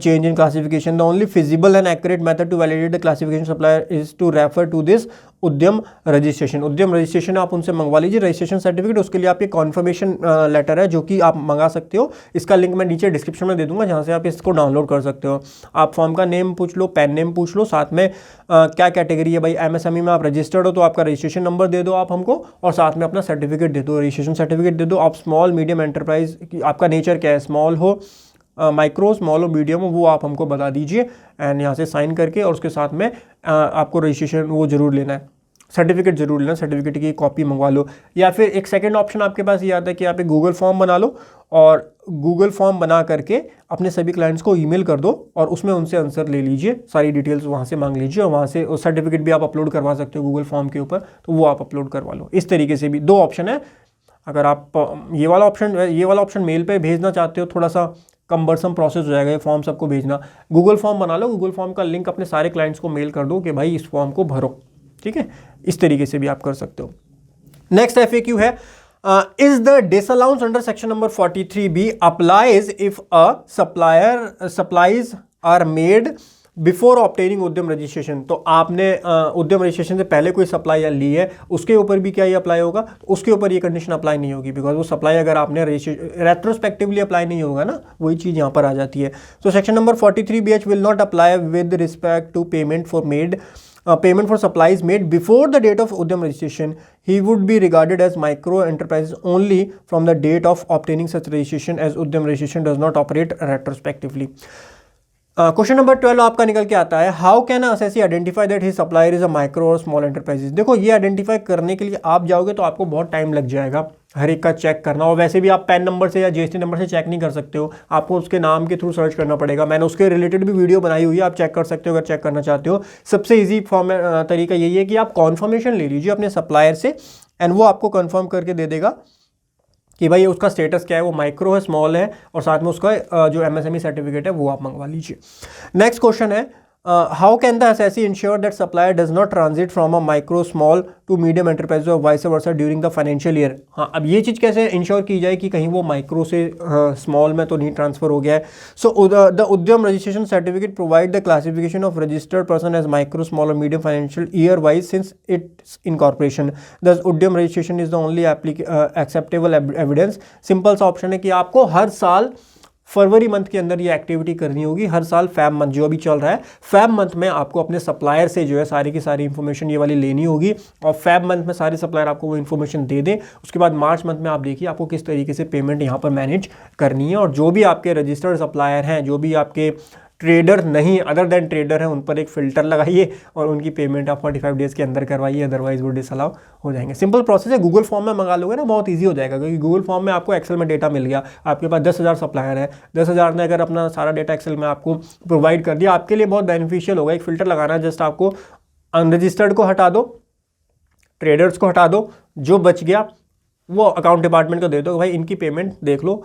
change in classification. The only feasible and accurate method to validate the classification supplier is to refer to this उद्यम registration. Udyam registration आप उनसे मंगवा लीजिए registration certificate, उसके लिए आप ये conformation letter है जो कि आप मंगा सकते हो। इसका लिंक मैं नीचे डिस्क्रिप्शन में दे दूंगा जहाँ से आप इसको डाउनलोड कर सकते हो। आप फॉर्म का नेम पूछ लो, पैन नेम पूछ लो, साथ में क्या कैटेगरी है भाई, एमएसएमई में आप रजिस्टर्ड हो तो आपका रजिस्ट्रेशन नंबर दे दो आप हमको और साथ में अपना सर्टिफिकेट दे दो, रजिस्ट्रेशन सर्टिफिकेट दे दो। आप स्मॉल मीडियम एंटरप्राइज, आपका नेचर क्या है, स्मॉल हो, माइक्रो, स्मॉल और मीडियम हो, वो आप हमको बता दीजिए एंड यहाँ से साइन करके और उसके साथ में आपको रजिस्ट्रेशन वो जरूर लेना है, सर्टिफिकेट जरूर लेना, सर्टिफिकेट की कॉपी मंगवा लो। या फिर एक सेकंड ऑप्शन आपके पास ये आता है कि आप एक गूगल फॉर्म बना लो और गूगल फॉर्म बना करके अपने सभी क्लाइंट्स को ईमेल कर दो और उसमें उनसे आंसर ले लीजिए, सारी डिटेल्स वहाँ से मांग लीजिए और वहाँ से सर्टिफिकेट भी आप अपलोड करवा सकते हो गूगल फॉर्म के ऊपर, तो वो आप अपलोड करवा लो। इस तरीके से भी 2 ऑप्शन है। अगर आप ये वाला ऑप्शन मेल पे भेजना चाहते हो, थोड़ा सा कम्बरसम प्रोसेस हो जाएगा ये फॉर्म सबको भेजना, गूगल फॉर्म बना लो, गूगल फॉर्म का लिंक अपने सारे क्लाइंट्स को मेल कर दो कि भाई इस फॉर्म को भरो, ठीक है। इस तरीके से भी आप कर सकते हो। नेक्स्ट एफएक्यू है, is the disallowance under section number 43B applies if a supplier supplies are made before obtaining Udyam registration, तो आपने उद्यम रजिस्ट्रेशन से पहले कोई सप्लाई ली है, उसके ऊपर भी क्या ये अप्लाई होगा? उसके ऊपर ये कंडीशन अप्लाई नहीं होगी, बिकॉज वो सप्लाई अगर आपने रेट्रोस्पेक्टिवली अप्लाई नहीं होगा ना, वही चीज़ यहाँ पर आ जाती है। तो section number 43BH will not apply with respect to payment for supplies made before the date of Udyam registration. He would be regarded as micro enterprises only from the date of obtaining such registration, as Udyam registration does not operate retrospectively. Question number 12 आपका निकल के आता है, how can assessee identify that his supplier is a micro और small enterprises. देखो ये identify करने के लिए आप जाओगे तो आपको बहुत टाइम लग जाएगा हर एक का चेक करना, और वैसे भी आप पैन नंबर से या जीएसटी नंबर से चेक नहीं कर सकते हो, आपको उसके नाम के थ्रू सर्च करना पड़ेगा। मैंने उसके रिलेटेड भी वीडियो बनाई हुई है, आप चेक कर सकते हो अगर चेक करना चाहते हो। सबसे ईजी तरीका यही है कि आप कॉन्फर्मेशन ले लीजिए अपने सप्लायर से, एंड वो आपको कन्फर्म करके दे देगा कि भाई उसका स्टेटस क्या है, वो माइक्रो है, स्मॉल है, और साथ में उसका जो एमएसएमई सर्टिफिकेट है वो आप मंगवा लीजिए। नेक्स्ट क्वेश्चन है, how can the assessee ensure that supplier does not transit from a micro small to medium enterprise or vice versa during the financial year. हाँ, अब ये चीज़ कैसे इंश्योर की जाए कि कहीं वो माइक्रो से स्मॉल में तो नहीं ट्रांसफर हो गया है। So the Udyam registration certificate provide the classification of registered person as micro, small or medium financial year wise since its incorporation. Thus Udyam registration is the only acceptable evidence. Simple सा option है कि आपको हर साल फरवरी month के अंदर ये activity करनी होगी। हर साल फैब मंथ जो अभी चल रहा है, फैब मंथ में आपको अपने सप्लायर से जो है सारी की सारी इन्फॉर्मेशन ये वाली लेनी होगी, और फैब मंथ में सारे सप्लायर आपको वो इन्फॉर्मेशन दे दें। उसके बाद मार्च मंथ में आप देखिए आपको किस तरीके से पेमेंट यहाँ पर मैनेज करनी है, और जो भी आपके रजिस्टर्ड सप्लायर हैं, जो भी आपके ट्रेडर नहीं अदर देन ट्रेडर हैं, उन पर एक फ़िल्टर लगाइए और उनकी पेमेंट आप 45 डेज़ के अंदर करवाइए, अदरवाइज वो डिसअलाउ हो जाएंगे। सिंपल प्रोसेस है, गूगल फॉर्म में मंगा लोगे ना बहुत इजी हो जाएगा, क्योंकि गूगल फॉर्म में आपको एक्सेल में डेटा मिल गया, आपके पास 10,000 सप्लायर है, 10,000 ने अगर अपना सारा डेटा एक्सेल में आपको प्रोवाइड कर दिया, आपके लिए बहुत बेनिफिशियल होगा। एक फ़िल्टर लगाना है, जस्ट आपको अनरजिस्टर्ड को हटा दो, ट्रेडर्स को हटा दो, जो बच गया वो अकाउंट डिपार्टमेंट को दे दो, भाई इनकी पेमेंट देख लो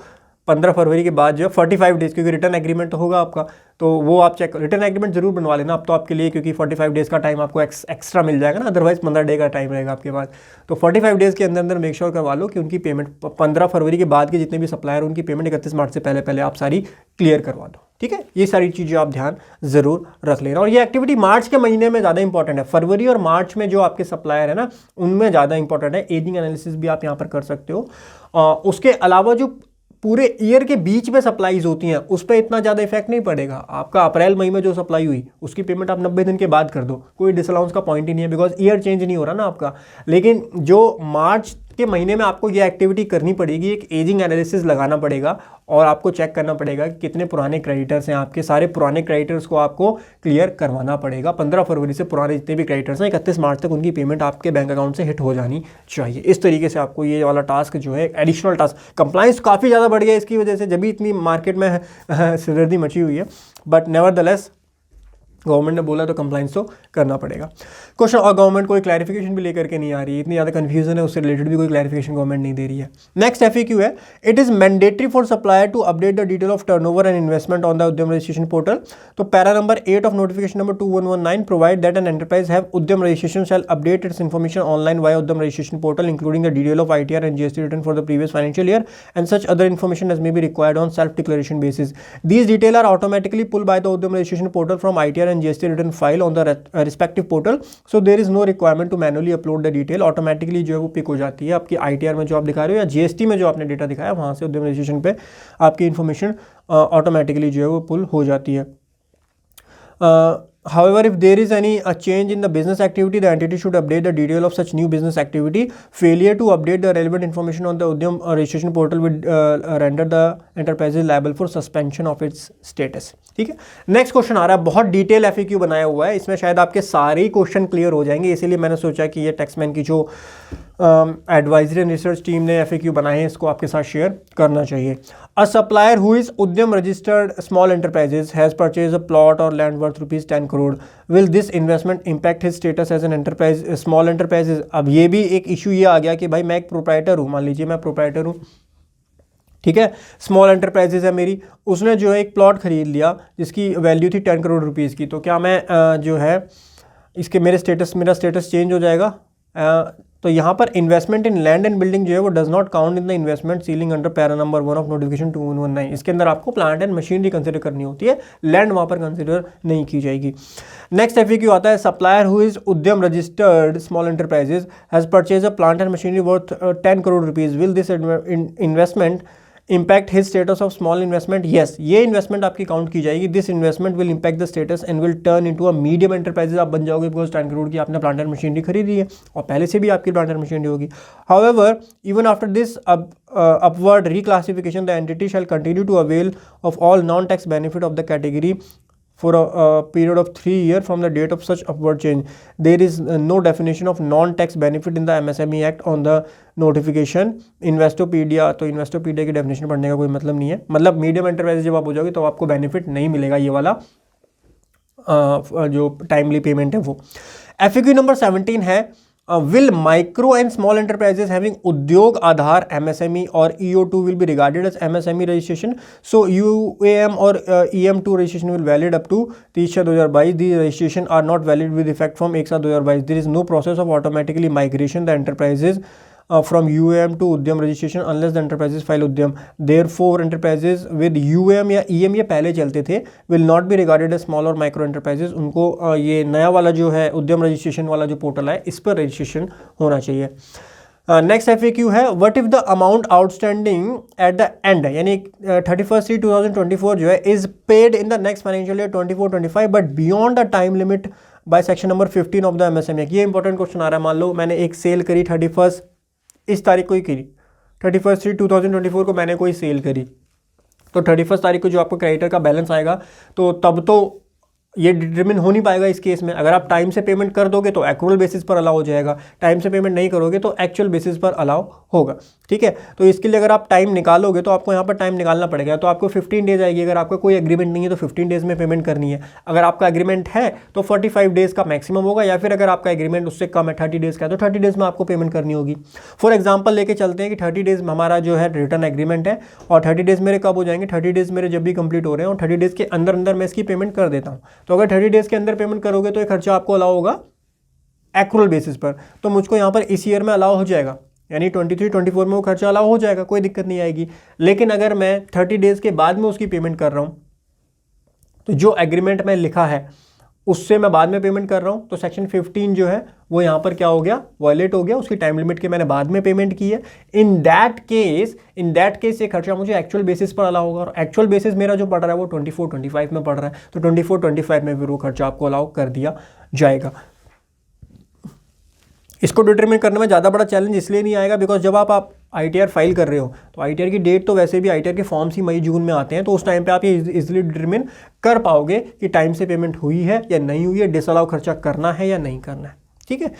15 फरवरी के बाद जो है 45 डेज़, क्योंकि रिटर्न एग्रीमेंट तो होगा आपका, तो वो आप चेक रिटर्न एग्रीमेंट जरूर बनवा लेना अब तो आपके लिए, क्योंकि 45 डेज़ का टाइम आपको एक्स्ट्रा मिल जाएगा ना, अदरवाइज 15 डे का टाइम रहेगा आपके पास। तो 45 डेज़ के अंदर अंदर मेक श्योर करवा लो कि उनकी पेमेंट 15 फरवरी के बाद के जितने भी सप्लायर उनकी पेमेंट 31 मार्च से पहले पहले आप सारी क्लियर करवा दो, ठीक है। ये सारी चीज़ें आप ध्यान ज़रूर रख लेना, और ये एक्टिविटी मार्च के महीने में ज़्यादा इंपॉर्टेंट है। फरवरी और मार्च में जो आपके सप्लायर है ना, उनमें ज़्यादा इंपॉर्टेंट है। एजिंग एनालिसिस भी आप यहाँ पर कर सकते हो। उसके अलावा जो पूरे ईयर के बीच में सप्लाईज होती हैं उस पर इतना ज़्यादा इफेक्ट नहीं पड़ेगा। आपका अप्रैल मई में जो सप्लाई हुई उसकी पेमेंट आप 90 दिन के बाद कर दो, कोई डिसअलाउंस का पॉइंट ही नहीं है, बिकॉज ईयर चेंज नहीं हो रहा ना आपका। लेकिन जो मार्च के महीने में आपको ये एक्टिविटी करनी पड़ेगी, एक एजिंग एनालिसिस लगाना पड़ेगा, और आपको चेक करना पड़ेगा कि कितने पुराने क्रेडिटर्स हैं आपके। सारे पुराने क्रेडिटर्स को आपको क्लियर करवाना पड़ेगा। 15 फरवरी से पुराने जितने भी क्रेडिटर्स हैं 31 मार्च तक उनकी पेमेंट आपके बैंक अकाउंट से हिट हो जानी चाहिए। इस तरीके से आपको ये वाला टास्क जो है एडिशनल टास्क, कंप्लाइंस काफ़ी ज़्यादा बढ़ गया इसकी वजह से, जब भी इतनी मार्केट में सिरदर्दी मची हुई है, बट नेवरदलेस गवर्नमेंट ने बोला तो कंप्लाइंस तो करना पड़ेगा। क्वेश्चन, और गवर्नमेंट कोई क्लैरिफिकेशन भी लेकर के नहीं आ रही है, इतनी ज़्यादा कंफ्यूजन है, उससे रिलेटेड भी कोई क्लैरिफिकेशन गवर्नमेंट नहीं दे रही है। नेक्स्ट एफएक्यू है, it is mandatory for supplier to update the detail of turnover and investment on the Udyam registration portal. तो para number 8 of notification number 2119 provide that an enterprise have Udyam registration shall update its information online via Udyam registration portal including the detail of ITR and GST return for the previous financial year and such other information as may be required on self declaration basis. These detail are automatically pull by the Udyam registration portal from ITR and GST return file on the respective portal, so there is no requirement to manually upload the detail। Automatically जो है वो pick हो जाती है आपकी ITR में जो आप दिखा रहे हो या GST में जो आपने डेटा दिखाया वहाँ से उद्यम रजिस्ट्रेशन पे आपकी इन्फॉर्मेशन ऑटोमेटिकली जो है वो पुल हो जाती है। However, if there is any change in the business activity, the entity should update the detail of such new business activity. Failure to update the relevant information on the Udyam registration portal will render the enterprise liable for suspension of its status। ठीक है, next question आ रहा है, बहुत detail FAQ बनाया हुआ है, इसमें शायद आपके सारे ही क्वेश्चन क्लियर हो जाएंगे, इसीलिए मैंने सोचा कि ये टैक्समैन की जो एडवाइजरी एंड रिसर्च टीम ने FAQ बनाए हैं इसको आपके साथ शेयर करना चाहिए। A supplier who is Udyam registered small enterprises has purchase a plot or land worth ₹10 crore, will this investment impact his status as an enterprise small enterprises. अब ये भी एक इशू ये आ गया कि भाई मैं एक प्रोप्राइटर हूँ, मान लीजिए मैं प्रोप्राइटर हूँ, ठीक है, स्मॉल एंटरप्राइजेज है मेरी, उसने जो है एक प्लॉट खरीद लिया जिसकी वैल्यू थी 10 करोड़ रुपीज़ की, तो क्या मैं जो है इसके मेरा स्टेटस चेंज हो जाएगा? तो यहाँ पर investment in land and building जो है वो does not count in the investment ceiling under para number 1 of notification 2119। इसके अंदर आपको प्लांट एंड मशीनरी कंसिडर करनी होती है, लैंड वहाँ पर कंसिडर नहीं की जाएगी। नेक्स्ट FAQ आता है supplier who is Udyam registered small enterprises has purchase a plant and machinery worth 10 crore rupees, will this investment impact his status of small investment? Yes, ये इन्वेस्टमेंट आपकी काउंट की जाएगी। This investment will impact the status and will turn into a medium enterprises आप बन जाओगे, because 10 crore की आपने plant and machinery खरीदी है और पहले से भी आपकी प्लांट एंड मशीनरी होगी। However even after this upward reclassification, the entity shall continue to avail of all non-tax benefit of the category for a period of 3 years from the date of such upward change. There is no definition of non-tax benefit in the MSME Act on the notification. Investopedia, तो Investopedia की definition पढ़ने का कोई मतलब नहीं है। मतलब medium enterprise जब आप हो जाओगे तो आपको बेनिफिट नहीं मिलेगा ये वाला जो टाइमली पेमेंट है वो। FAQ नंबर 17 है will micro and small enterprises having उद्योग आधार MSME or EO2 will be regarded as MSME registration. So UAM or EM2 registration will valid up to 30/2022. These registration are not valid with effect from 1/2022. There is no process of automatically migration the enterprises from UAM to उद्यम registration unless the enterprises file उद्यम. Therefore enterprises with UAM या EM ये पहले चलते थे will not be regarded as small or micro enterprises. उनको ये नया वाला जो है उद्यम रजिस्ट्रेशन वाला जो पोर्टल है इस पर रजिस्ट्रेशन होना चाहिए। नेक्स्ट FAQ है what if the amount outstanding at the and यानी 31/3/2024 जो है is paid in the next financial year 24-25 but beyond the time limit by section number 15 of the MSME act. ये इंपॉर्टेंट क्वेश्चन आ रहा है। मान लो मैंने एक सेल करी 31 इस तारीख को ही करी, 31/3/2024 को मैंने कोई सेल करी, तो 31 तारीख को जो आपको क्रेडिटर का बैलेंस आएगा तो तब तो ये डिटरमिन हो नहीं पाएगा इस केस में। अगर आप टाइम से पेमेंट कर दोगे तो एक्रूअल बेसिस पर अलाउ हो जाएगा, टाइम से पेमेंट नहीं करोगे तो एक्चुअल बेसिस पर अलाउ होगा। ठीक है, तो इसके लिए अगर आप टाइम निकालोगे तो आपको यहाँ पर टाइम निकालना पड़ेगा। तो आपको 15 डेज आएगी। अगर आपका कोई एग्रीमेंट नहीं है तो 15 डेज में पेमेंट करनी है। अगर आपका एग्रीमेंट है तो 45 डेज का मैक्सिमम होगा, या फिर अगर आपका एग्रीमेंट उससे कम है 30 डेज का तो 30 डेज में आपको पेमेंट करनी होगी। फॉर एग्जाम्पल लेके चलते हैं कि 30 डेज हमारा जो है रिटर्न एग्रीमेंट है और 30 डेज मेरे कब हो जाएंगे, 30 डेज मेरे जब भी कंप्लीट हो रहे हैं और 30 डेज के अंदर अंदर मैं इसकी पेमेंट कर देता हूँ। तो अगर 30 डेज के अंदर पेमेंट करोगे तो ये खर्चा आपको अलाउ होगा एक्रूअल बेसिस पर, तो मुझको यहाँ पर इस ईयर में अलाउ हो जाएगा, यानी 23-24 में वो खर्चा अलाउ हो जाएगा, कोई दिक्कत नहीं आएगी। लेकिन अगर मैं 30 डेज के बाद में उसकी पेमेंट कर रहा हूँ तो जो एग्रीमेंट में लिखा है उससे मैं बाद में पेमेंट कर रहा हूँ तो सेक्शन 15 जो है वो यहाँ पर क्या हो गया, वायलेट हो गया। उसकी टाइम लिमिट के मैंने बाद में पेमेंट की है। इन दैट केस ये खर्चा मुझे एक्चुअल बेसिस पर अलाउ होगा और एक्चुअल बेसिस मेरा जो पड़ रहा है वो 24-25 में पड़ रहा है, तो 24-25 में फिर वो खर्चा आपको अलाउ कर दिया जाएगा। इसको डिटरमिन करने में ज़्यादा बड़ा चैलेंज इसलिए नहीं आएगा बिकॉज जब आप ITR फाइल कर रहे हो तो ITR की डेट तो वैसे भी ITR के फॉर्म्स ही मई-जून में आते हैं, तो उस टाइम पे आप ये इजीली डिटरमिन कर पाओगे कि टाइम से पेमेंट हुई है या नहीं हुई है, डिसअलाउ खर्चा करना है या नहीं करना है। ठीक है,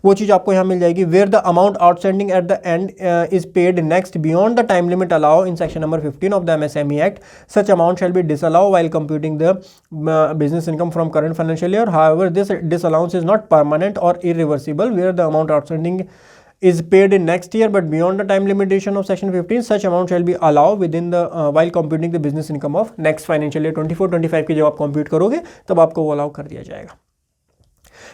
वो चीज़ आपको यहाँ मिल जाएगी। Where the amount outstanding at the end is paid next beyond the time limit allow in section number 15 of the MSME act, such amount shall be disallow while computing the business income from current financial year. However this disallowance is not permanent or irreversible. Where the amount outstanding is paid in next year but beyond the time limitation of section 15, such amount shall be allowed within the while computing the business income of next financial year 24-25 की जब आप compute करोगे तब आपको वो allow कर दिया जाएगा।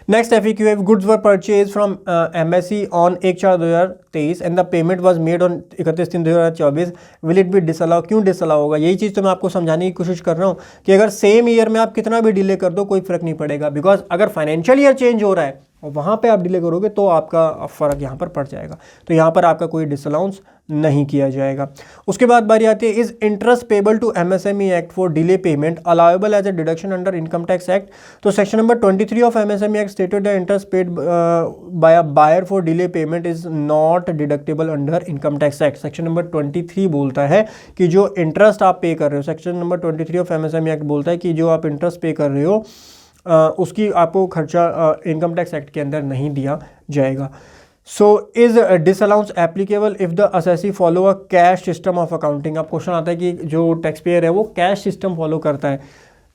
नेक्स्ट FAQ है goods were purchase from MSE on 1/4/2023 and the payment was made on 31/3/2024, will it be disallow? क्यों डिसअलाउ होगा? यही चीज़ तो मैं आपको समझाने की कोशिश कर रहा हूँ कि अगर सेम ईयर में आप कितना भी डिले कर दो कोई फर्क नहीं पड़ेगा, बिकॉज अगर फाइनेंशियल ईयर चेंज हो रहा है और वहाँ पे आप डिले करोगे तो आपका फ़र्क यहाँ पर पड़ जाएगा, तो यहाँ पर आपका कोई डिसअलाउंस नहीं किया जाएगा। उसके बाद बारी आती है is interest payable to MSME act for delay payment allowable as a deduction under income tax act. तो section number 23 of MSME act stated the interest paid by a buyer for delay payment is not deductible under income tax act. Section number 23 बोलता है कि जो interest आप पे कर रहे हो, section number 23 of MSME act बोलता है कि जो आप इंटरेस्ट पे कर रहे हो उसकी आपको खर्चा इनकम टैक्स एक्ट के अंदर नहीं दिया जाएगा। So is disallowance applicable if the assessee follow a cash system of accounting. अब क्वेश्चन आता है कि जो टैक्स पेयर है वो कैश सिस्टम फॉलो करता है,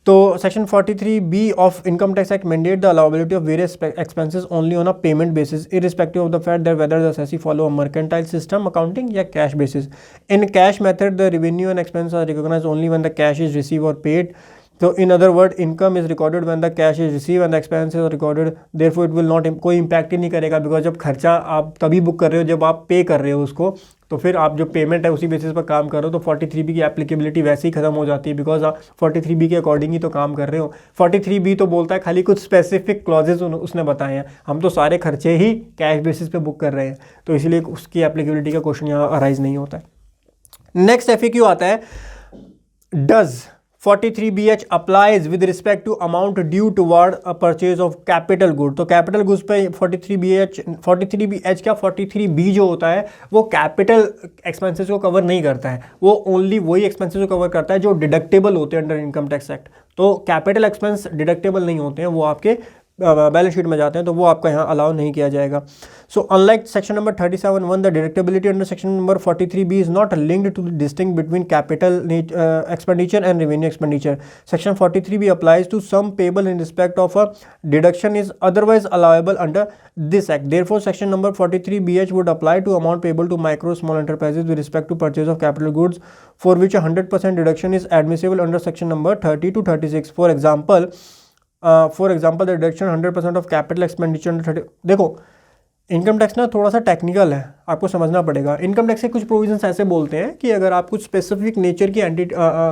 तो section 43B of income tax act mandate the allowability of various expenses only on a payment basis irrespective of the fact that whether the assessee follow a mercantile system accounting या cash basis. In cash method the revenue and expense are recognised only when the cash is receive or paid तो in other word income is recorded when the cash is receive and the expenses are recorded, therefore it will not, कोई impact ही नहीं करेगा, because जब खर्चा आप तभी book कर रहे हो जब आप पे कर रहे हो उसको, तो फिर आप जो पेमेंट है उसी बेसिस पर काम कर रहे हो, तो 43B की एप्लीकेबिलिटी वैसे ही खत्म हो जाती है, बिकॉज आप 43B के अकॉर्डिंग ही तो काम कर रहे हो। 43B तो बोलता है खाली कुछ स्पेसिफिक क्लॉजेज उसने बताए हैं, हम तो सारे खर्चे ही कैश बेसिस पे बुक कर रहे हैं, तो इसलिए उसकी एप्लीकेबिलिटी का क्वेश्चन यहाँ अराइज नहीं होता है। नेक्स्ट FAQ आता है, does 43BH applies with respect to amount due toward a purchase of capital good। तो कैपिटल गुड्स पे 43BH क्या 43B जो होता है वो कैपिटल एक्सपेंसेस को कवर नहीं करता है, वो ओनली वही एक्सपेंसेस को कवर करता है जो डिडक्टेबल होते हैं अंडर इनकम टैक्स एक्ट। तो कैपिटल एक्सपेंस डिडक्टेबल नहीं होते हैं, वो आपके बैलेंस शीट में जाते हैं, तो वो आपका यहाँ अलाउ नहीं किया जाएगा। So unlike section number 37(1), the deductibility under section number 43B is not linked to the distinct between capital expenditure and revenue expenditure. Section 43B applies to sum payable in respect of a deduction is otherwise allowable under this act. Therefore section number 43BH would apply to amount payable to micro small enterprises with respect to purchase of capital goods for which 100% deduction is admissible under section number 30 to 36। For example the deduction 100% of capital expenditure under 30। देखो income tax ना थोड़ा सा technical है, आपको समझना पड़ेगा। Income tax के कुछ प्रोविजंस ऐसे बोलते हैं कि अगर आप कुछ स्पेसिफिक नेचर की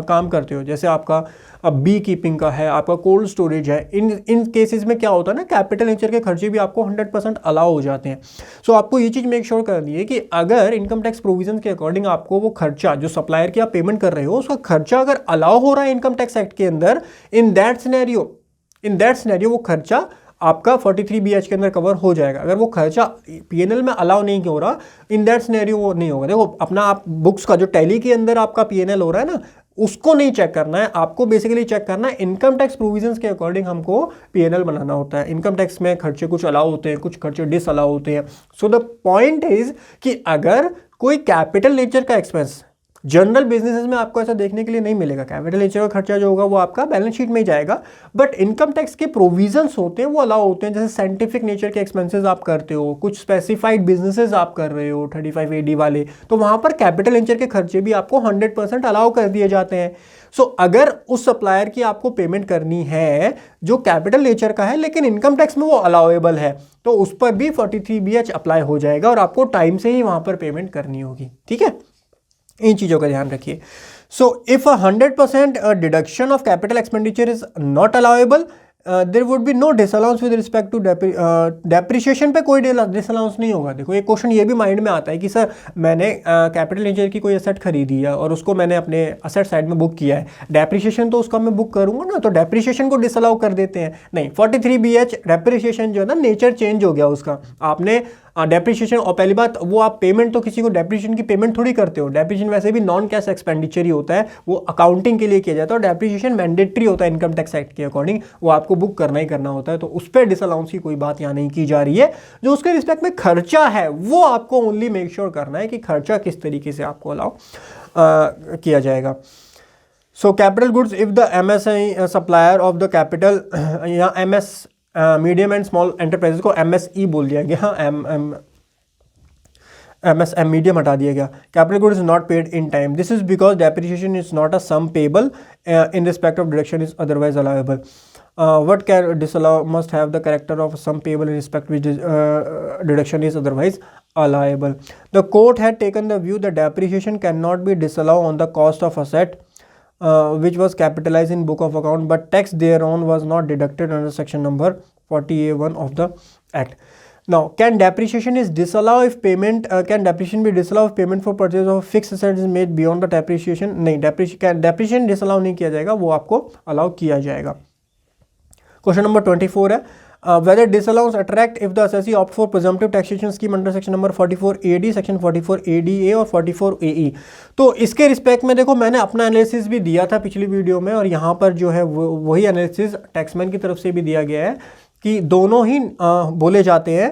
काम करते हो, जैसे आपका बी कीपिंग का है, आपका कोल्ड स्टोरेज है, इन केसेस में क्या होता है ना, कैपिटल नेचर के खर्चे भी आपको 100% अलाउ हो जाते हैं। सो आपको ये चीज़ मेक श्योर करनी है कि अगर इनकम टैक्स प्रोविजन के अकॉर्डिंग आपको वो खर्चा जो सप्लायर की आप पेमेंट कर रहे हो उसका खर्चा अगर अलाउ हो रहा है इनकम टैक्स एक्ट के अंदर, इन दैट सिनेरियो वो खर्चा आपका 43BH के अंदर कवर हो जाएगा। अगर वो खर्चा PNL में अलाउ नहीं हो रहा, इन दैट सिनेरियो वो नहीं होगा। देखो अपना आप बुक्स का जो टैली के अंदर आपका PNL हो रहा है ना, उसको नहीं चेक करना है, आपको बेसिकली चेक करना है इनकम टैक्स प्रोविजंस के अकॉर्डिंग हमको PNL बनाना होता है। इनकम टैक्स में खर्चे कुछ अलाउ होते हैं, कुछ खर्चे डिस अलाउ होते हैं। सो द पॉइंट इज कि अगर कोई कैपिटल नेचर का एक्सपेंस, जनरल बिजनेसेस में आपको ऐसा देखने के लिए नहीं मिलेगा, कैपिटल नेचर का खर्चा जो होगा वो आपका बैलेंस शीट में ही जाएगा, बट इनकम टैक्स के प्रोविजंस होते हैं वो अलाउ होते हैं। जैसे साइंटिफिक नेचर के एक्सपेंसेस आप करते हो, कुछ स्पेसिफाइड बिजनेसेस आप कर रहे हो 35AD वाले, तो वहां पर कैपिटल नेचर के खर्चे भी आपको 100% अलाउ कर दिए जाते हैं। सो अगर उस सप्लायर की आपको पेमेंट करनी है जो कैपिटल नेचर का है लेकिन इनकम टैक्स में वो अलाउएबल है, तो उस पर भी 43BH अप्लाई हो जाएगा और आपको टाइम से ही वहां पर पेमेंट करनी होगी। ठीक है, इन चीज़ों का ध्यान रखिए। So if 100% deduction of capital expenditure is not allowable, there would be no disallowance with respect to depreciation पे कोई डिसअलाउंस नहीं होगा। देखो एक क्वेश्चन ये भी माइंड में आता है कि सर मैंने कैपिटल नेचर की कोई एसेट खरीदी है और उसको मैंने अपने असेट साइड में बुक किया है, डेप्रिशिएशन तो उसका मैं बुक करूंगा ना, तो डेप्रिशिएशन को डिसअलाउ कर देते हैं। नहीं, 43BH डेप्रिशिएशन जो है ना, नेचर चेंज हो गया उसका। आपने डेप्रिशिएशन, और पहली बात वो आप पेमेंट तो किसी को डेप्रिशिएशन की पेमेंट थोड़ी करते हो, डेप्रिशिएशन वैसे भी नॉन कैश एक्सपेंडिचर ही होता है, वो अकाउंटिंग के लिए किया जाता है, और डेप्रिशिएशन मैंडेटरी होता है इनकम टैक्स एक्ट के अकॉर्डिंग, वो आपको बुक करना ही करना होता है। तो उस पर डिसअलाउंस की कोई बात यहाँ नहीं की जा रही है। जो उसके रिस्पेक्ट में खर्चा है वो आपको ओनली मेक श्योर करना है कि खर्चा किस तरीके से आपको अलाउ किया जाएगा। So capital goods if the MSI supplier of the capital, या MS medium and small enterprises को MSE बोल दिया गया, MSM मीडियम हटा दिया गया। Capital good is not paid in time, this is because depreciation is not a sum payable in respect of deduction is otherwise allowable. What can disallow must have the character of sum payable in respect which deduction is otherwise allowable. The court had taken the view that depreciation cannot be disallowed on the cost of asset which was capitalized in book of account, but tax thereon was not deducted under section number 40A(1) of the act. Now, can depreciation is disallowed if payment can depreciation be disallowed if payment for purchase of fixed assets is made beyond the depreciation? नहीं, depreciation disallow नहीं किया जाएगा, वो आपको allow किया जाएगा। Question number 24 है, whether disallowance attract if the assessee opt for presumptive taxation scheme under section number 44AD, section 44ADA और 44AE। तो इसके रिस्पेक्ट में देखो मैंने अपना एनालिसिस भी दिया था पिछली वीडियो में, और यहाँ पर जो है वही एनालिसिस टैक्समैन की तरफ से भी दिया गया है कि दोनों ही बोले जाते हैं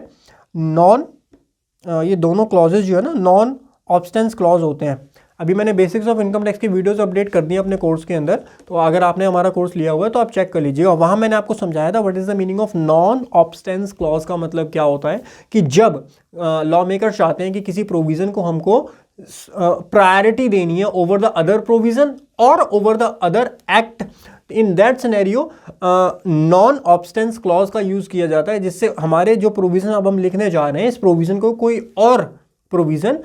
ये दोनों क्लॉजेज जो है ना नॉन ऑब्स्टेंस क्लॉज होते हैं। अभी मैंने बेसिक्स ऑफ इनकम टैक्स की वीडियोस अपडेट कर दी है अपने कोर्स के अंदर, तो अगर आपने हमारा कोर्स लिया हुआ है तो आप चेक कर लीजिएगा। वहाँ मैंने आपको समझाया था what is the meaning of non obstante clause का मतलब क्या होता है, कि जब लॉ मेकर चाहते हैं कि किसी प्रोविज़न को हमको प्रायोरिटी देनी है over the other provision or over the other act, in that scenario non obstante clause का यूज़ किया जाता है, जिससे हमारे जो प्रोविज़न अब हम लिखने जा रहे हैं इस प्रोविज़न को कोई और प्रोविज़न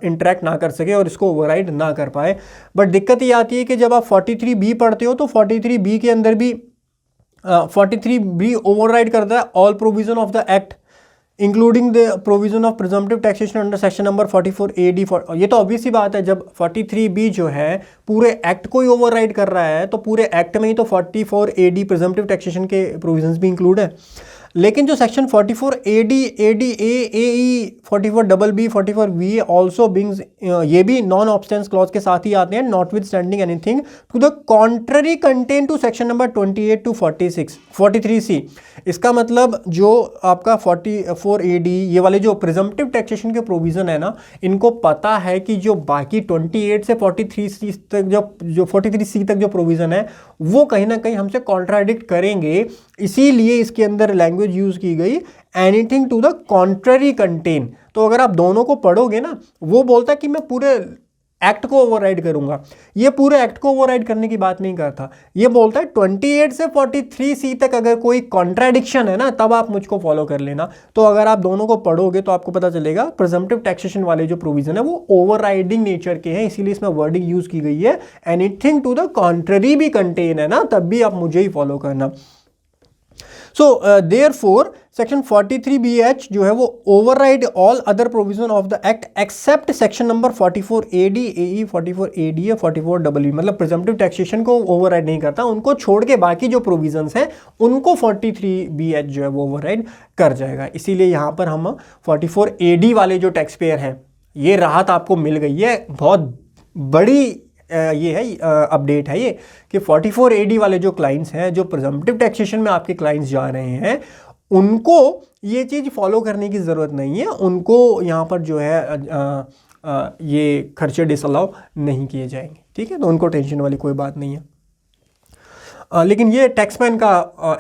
इंटरेक्ट ना कर सके और इसको ओवरराइड ना कर पाए। बट दिक्कत ये आती है कि जब आप 43B पढ़ते हो तो 43B के अंदर भी 43B ओवरराइड करता है all provision of the act including the provision of presumptive taxation under section number 44AD। ये तो ऑब्वियस सी बात है, जब 43B जो है पूरे एक्ट को ही ओवरराइड कर रहा है तो पूरे एक्ट में ही तो 44AD प्रिजम्पटिव टैक्सेशन के प्रोविजंस भी इंक्लूड है। लेकिन जो section 44AD, ADA, AE, 44BB, 44VA also बिंग्स, ये भी नॉन ऑब्स्टेंस क्लॉज के साथ ही आते हैं, notwithstanding anything to the contrary contain to section number 28 to 43C। इसका मतलब जो आपका 44AD ये वाले जो प्रिजम्पटिव टैक्सेशन के प्रोविजन है ना, इनको पता है कि जो बाकी 28 से 43C तक जो 43C तक जो प्रोविजन है वो कहीं ना कहीं हमसे कॉन्ट्राडिक्ट करेंगे, इसीलिए इसके अंदर लैंग्वेज यूज की गई anything to the contrary contain. तो अगर आप दोनों को पढ़ोगे ना, वो बोलता है कि मैं पूरे एक्ट को ओवरराइड करूंगा, ये पूरे एक्ट को ओवरराइड करने की बात नहीं करता, ये बोलता है 28 से 43C तक अगर कोई कॉन्ट्राडिक्शन है ना तब आप मुझको फॉलो कर लेना। तो अगर आप दोनों को पढ़ोगे तो आपको पता चलेगा प्रिजम्पटिव टैक्सेशन वाले जो प्रोविजन है वो ओवरराइडिंग नेचर के हैं, इसीलिए इसमें वर्डिंग यूज की गई है एनीथिंग टू द कॉन्ट्ररी भी कंटेन है ना, तब भी आप मुझे ही फॉलो करना। So therefore section 43BH जो है वो override all other provision of the act except section number 44AD, AE, 44AD, 44WE, मतलब presumptive taxation को override नहीं करता, उनको छोड़ के बाकी जो provisions हैं उनको 43BH जो है वो override कर जाएगा। इसीलिए यहाँ पर हम 44AD वाले जो टैक्स पेयर हैं ये राहत आपको मिल गई है, बहुत बड़ी ये है अपडेट है ये कि 44AD वाले जो क्लाइंट्स हैं, जो प्रिजम्पटिव टैक्सेशन में आपके क्लाइंट्स जा रहे हैं, उनको ये चीज़ फॉलो करने की ज़रूरत नहीं है, उनको यहाँ पर जो है ये खर्चे डिसअलाउ नहीं किए जाएंगे, ठीक है, तो उनको टेंशन वाली कोई बात नहीं है। लेकिन ये टैक्समैन का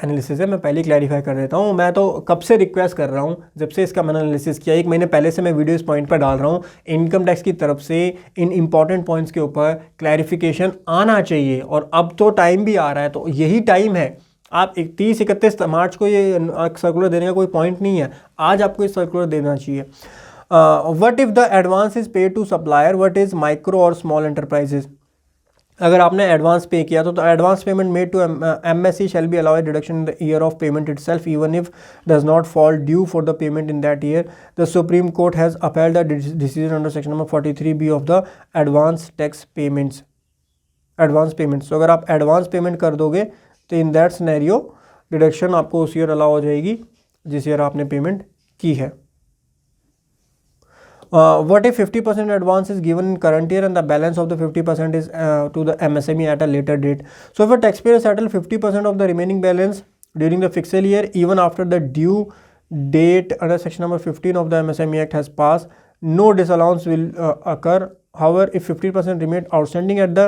एनालिसिस है, मैं पहले क्लैरिफाई कर देता हूँ। मैं तो कब से रिक्वेस्ट कर रहा हूँ, जब से इसका मैंने एनालिसिस किया, 1 महीने पहले से मैं वीडियो इस पॉइंट पर डाल रहा हूँ, इनकम टैक्स की तरफ से इन इंपॉर्टेंट पॉइंट्स के ऊपर क्लैरिफिकेशन आना चाहिए, और अब तो टाइम भी आ रहा है, तो यही टाइम है। आप 30-31 मार्च को ये सर्कुलर देने का कोई पॉइंट नहीं है, आज आपको ये सर्कुलर देना चाहिए। What if the advance is paid to supplier, what is micro और स्मॉल एंटरप्राइजेज। अगर आपने एडवांस पे किया तो advance payment made to MSE shall be allowed deduction in the year of payment itself even if does not fall due for the payment in that year. The supreme court has upheld the decision under section number 43B of the advance tax payments. तो अगर आप advance payment कर दोगे तो इन that scenario deduction आपको उस year allow हो जाएगी जिस ईयर आपने पेमेंट की है। What if 50% advance is given in current year and the balance of the 50% is to the MSME at a later date? So if a taxpayer settle 50% of the remaining balance during the fiscal year, even after the due date under section number 15 of the MSME Act has passed, no disallowance will occur. However, if 50% remain outstanding at the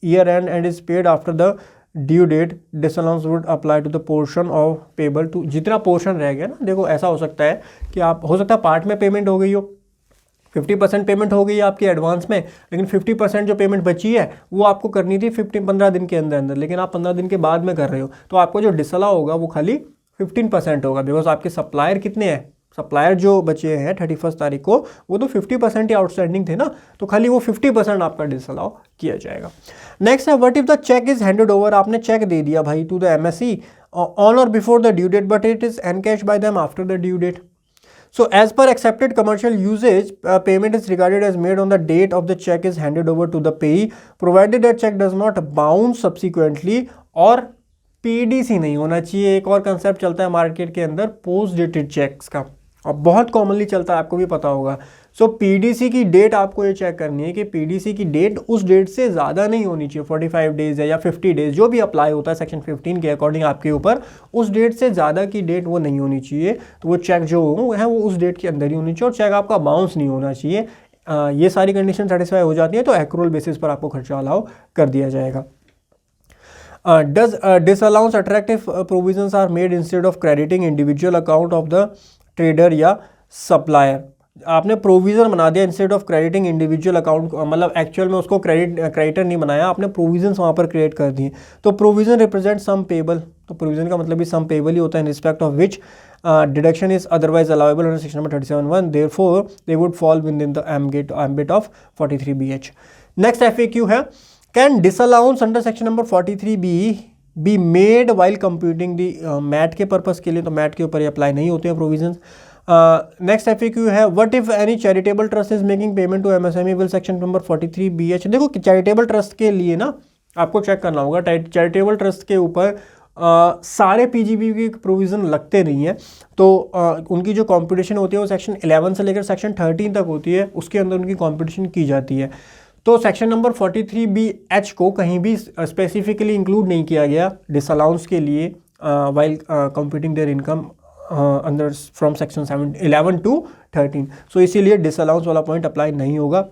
year end and is paid after the due date, disallowance would apply to the portion of payable to. जितना portion रह गया ना, देखो ऐसा हो सकता है कि आप हो सकता है पार्ट में पेमेंट हो गई हो, 50% पेमेंट हो गई है आपकी एडवांस में, लेकिन 50% जो पेमेंट बची है वो आपको करनी थी 15 दिन के अंदर, लेकिन आप 15 दिन के बाद में कर रहे हो, तो आपको जो डिसअलाउ होगा वो खाली 15% होगा, बिकॉज आपके सप्लायर कितने हैं, सप्लायर जो बचे हैं 31 तारीख को वो तो 50% ही आउटस्टैंडिंग थे ना, तो खाली वो 50% आपका डिसअलाउ किया जाएगा। नेक्स्ट है what if the cheque is handed over. आपने चेक दे दिया भाई to the MSE on or before the due date but it is encash by them after the due date. So as per accepted commercial usage, payment is regarded as made on the date of the check is handed over to the payee, provided that check does not bounce subsequently, और PDC नहीं होना चाहिए। एक और concept चलता है market के अंदर पोस्ट डेटेड चेक्स का, और बहुत कॉमनली चलता है, आपको भी पता होगा। सो PDC की डेट आपको ये चेक करनी है कि PDC की डेट उस डेट से ज़्यादा नहीं होनी चाहिए, 45 डेज़ है या 50 डेज़ जो भी अप्लाई होता है सेक्शन 15 के अकॉर्डिंग आपके ऊपर, उस डेट से ज़्यादा की डेट वो नहीं होनी चाहिए। तो वो चेक जो है वो उस डेट के अंदर ही होनी चाहिए, और चेक आपका बाउंस नहीं होना चाहिए। ये सारी कंडीशन सेटिस्फाई हो जाती है तो एक्रूअल बेसिस पर आपको खर्चा अलाउ कर दिया जाएगा। Does disallowance attractive provisions are made instead of crediting individual account of the trader या सप्लायर। आपने प्रोविज़न बना दिया instead of crediting individual account, मतलब एक्चुअल में उसको क्रेडिटर नहीं बनाया, आपने प्रोविजंस वहाँ पर क्रिएट कर दिए। तो प्रोविज़न रिप्रेजेंट सम पेबल, तो प्रोविज़न का मतलब भी सम पेबल ही होता है in respect of which deduction is otherwise allowable under section number 37(1), therefore they would fall within the ambit of 43BH। Next FAQ है, can disallowance under section number 43B be made while computing the MAT के purpose के लिए, तो mat के ऊपर ये apply नहीं होते हैं प्रोविजंस। नेक्स्ट FAQ है, what if any charitable trust is making payment to MSME will section number 43BH। देखो चैरिटेबल ट्रस्ट के लिए ना आपको चेक करना होगा, चैरिटेबल ट्रस्ट के ऊपर सारे PGB के प्रोविज़न लगते नहीं है, तो उनकी जो कंपटीशन होती है वो सेक्शन 11 से लेकर सेक्शन 13 तक होती है, उसके अंदर उनकी कंपटीशन की जाती है। तो सेक्शन नंबर 43BH को कहीं भी स्पेसिफिकली इंक्लूड नहीं किया गया डिसअलाउंस के लिए while computing there income under from section 11 to 13, सो इसीलिए डिसअलाउंस वाला पॉइंट अप्लाई नहीं होगा।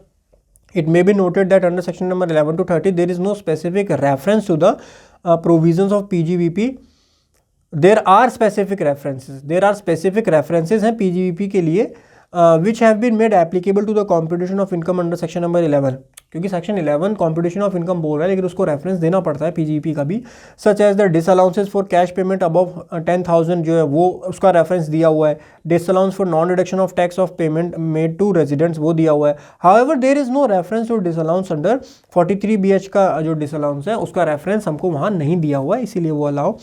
It may be noted that under section number 11 to 30 there is no specific reference to the provisions of PGBP. There are specific references हैं PGBP के लिए which have been made applicable to the computation of income under section number 11, क्योंकि section 11 computation of income बोल रहा है लेकिन उसको reference देना पड़ता है PGBP का भी, such as the disallowances for cash payment above 10,000 जो है वो उसका रेफरेंस दिया हुआ है, disallowance for non deduction of tax of payment made to residents वो दिया हुआ है। However there is no reference to disallowance under 43BH का जो डिसअलाउंस है उसका रेफरेंस हमको वहाँ नहीं दिया हुआ है, इसीलिए वो अलाउ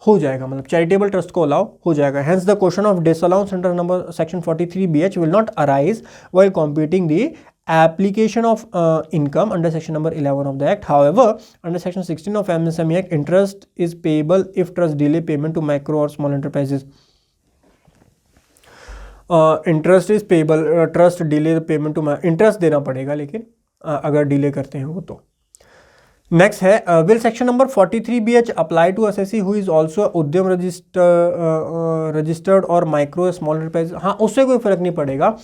हो जाएगा, मतलब चैरिटेबल ट्रस्ट को अलाउ हो जाएगा। Hence the question of disallowance under number section 43BH will not arise while computing the application of income under section number 11 of the act. However, under section 16 of MSME Act, interest is payable if trust delay payment to micro or small enterprises. Interest is payable, trust delay payment to interest देना पड़ेगा लेकिन अगर delay करते हैं वो तो। Next है, will section number 43BH apply to SSC who is also Udyam registered और माइक्रो स्मॉल एंटरप्राइज? हाँ, उससे कोई फर्क नहीं पड़ेगा।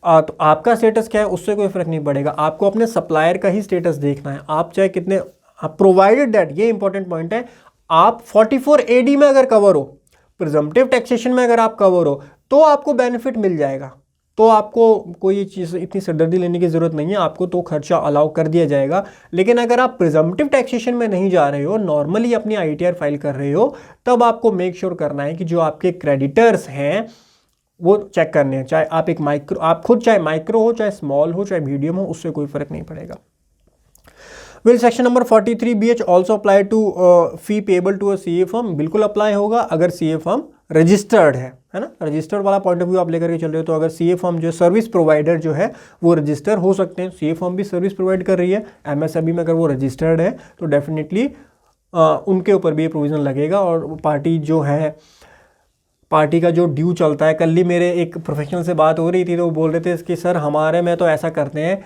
तो आपका स्टेटस क्या है उससे कोई फर्क नहीं पड़ेगा, आपको अपने सप्लायर का ही स्टेटस देखना है। आप चाहे कितने, प्रोवाइडेड दैट, ये इंपॉर्टेंट पॉइंट है, आप 44AD में अगर कवर हो, प्रिजम्पटिव टैक्सेशन में अगर आप कवर हो तो आपको बेनिफिट मिल जाएगा, तो आपको कोई चीज़ इतनी सिरदर्दी लेने की ज़रूरत नहीं है, आपको तो खर्चा अलाउ कर दिया जाएगा। लेकिन अगर आप प्रिजम्पटिव टैक्सेशन में नहीं जा रहे हो, नॉर्मली अपनी ITR फाइल कर रहे हो, तब आपको मेक श्योर करना है कि जो आपके क्रेडिटर्स हैं वो चेक करने हैं, चाहे आप एक आप खुद चाहे माइक्रो हो, चाहे स्मॉल हो, चाहे मीडियम हो, उससे कोई फर्क नहीं पड़ेगा। Will section number 43BH also apply to fee payable to a CA firm? बिल्कुल अप्लाई होगा अगर CA फर्म रजिस्टर्ड है ना, रजिस्टर्ड वाला पॉइंट ऑफ व्यू आप लेकर के चल रहे हो, तो अगर CA फर्म जो सर्विस प्रोवाइडर जो है वो रजिस्टर हो सकते हैं। CA फर्म भी सर्विस प्रोवाइड कर रही है, MSME में अगर वो रजिस्टर्ड है तो डेफिनेटली उनके ऊपर भी ये प्रोविज़न लगेगा। और पार्टी जो है, पार्टी का जो ड्यू चलता है, कल ही मेरे एक प्रोफेशनल से बात हो रही थी तो वो बोल रहे थे कि सर हमारे में तो ऐसा करते हैं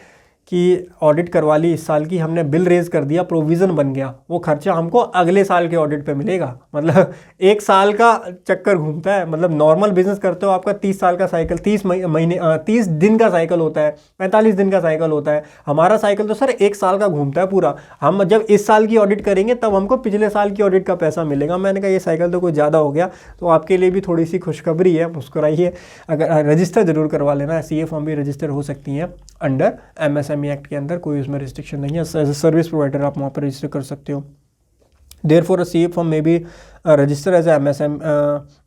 कि ऑडिट करवा ली इस साल की, हमने बिल रेज कर दिया, प्रोविज़न बन गया, वो खर्चा हमको अगले साल के ऑडिट पे मिलेगा। मतलब एक साल का चक्कर घूमता है, मतलब नॉर्मल बिजनेस करते हो आपका 30 साल का साइकिल, 30 दिन का साइकिल होता है, 45 दिन का साइकिल होता है। हमारा साइकिल तो सर एक साल का घूमता है पूरा। हम जब इस साल की ऑडिट करेंगे तब हमको पिछले साल की ऑडिट का पैसा मिलेगा। मैंने कहा ये साइकिल तो कुछ ज़्यादा हो गया, तो आपके लिए भी थोड़ी सी खुशखबरी है, मुस्कुराइए। अगर रजिस्टर ज़रूर करवा लेना, CA फर्म भी रजिस्टर हो सकती हैं अंडर MSME एक्ट के अंदर, कोई उसमें रिस्ट्रिक्शन नहीं है। एज ए सर्विस प्रोवाइडर आप वहाँ पर रजिस्टर कर सकते हो। Therefore, a CA firm may be registered as a MSM,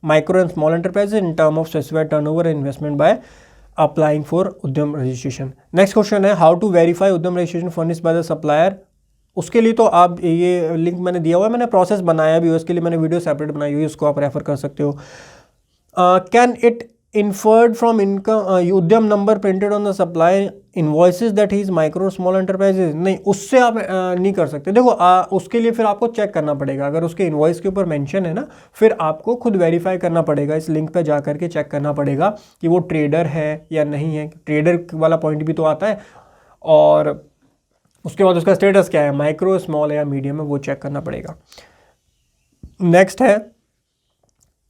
micro and small enterprise in term of specified turnover and investment by applying for उद्यम registration. Next question है, how to verify उद्यम registration furnished by the supplier? उसके लिए तो आप ये link मैंने दिया हुआ है, मैंने प्रोसेस बनाया भी, उसके लिए मैंने वीडियो सेपरेट बनाई हुई है, उसको आप रेफर कर सकते हो। Can it inferred from income उद्यम number printed on the supply invoices that he is micro small enterprises? नहीं, उससे आप नहीं कर सकते। देखो उसके लिए फिर आपको चेक करना पड़ेगा, अगर उसके इनवॉइस के ऊपर मेंशन है ना, फिर आपको खुद वेरीफाई करना पड़ेगा, इस लिंक पे जा करके चेक करना पड़ेगा कि वो ट्रेडर है या नहीं है। ट्रेडर वाला पॉइंट भी तो आता है, और उसके बाद उसका स्टेटस क्या है, माइक्रो स्मॉल या मीडियम है, वो चेक करना पड़ेगा। नेक्स्ट है,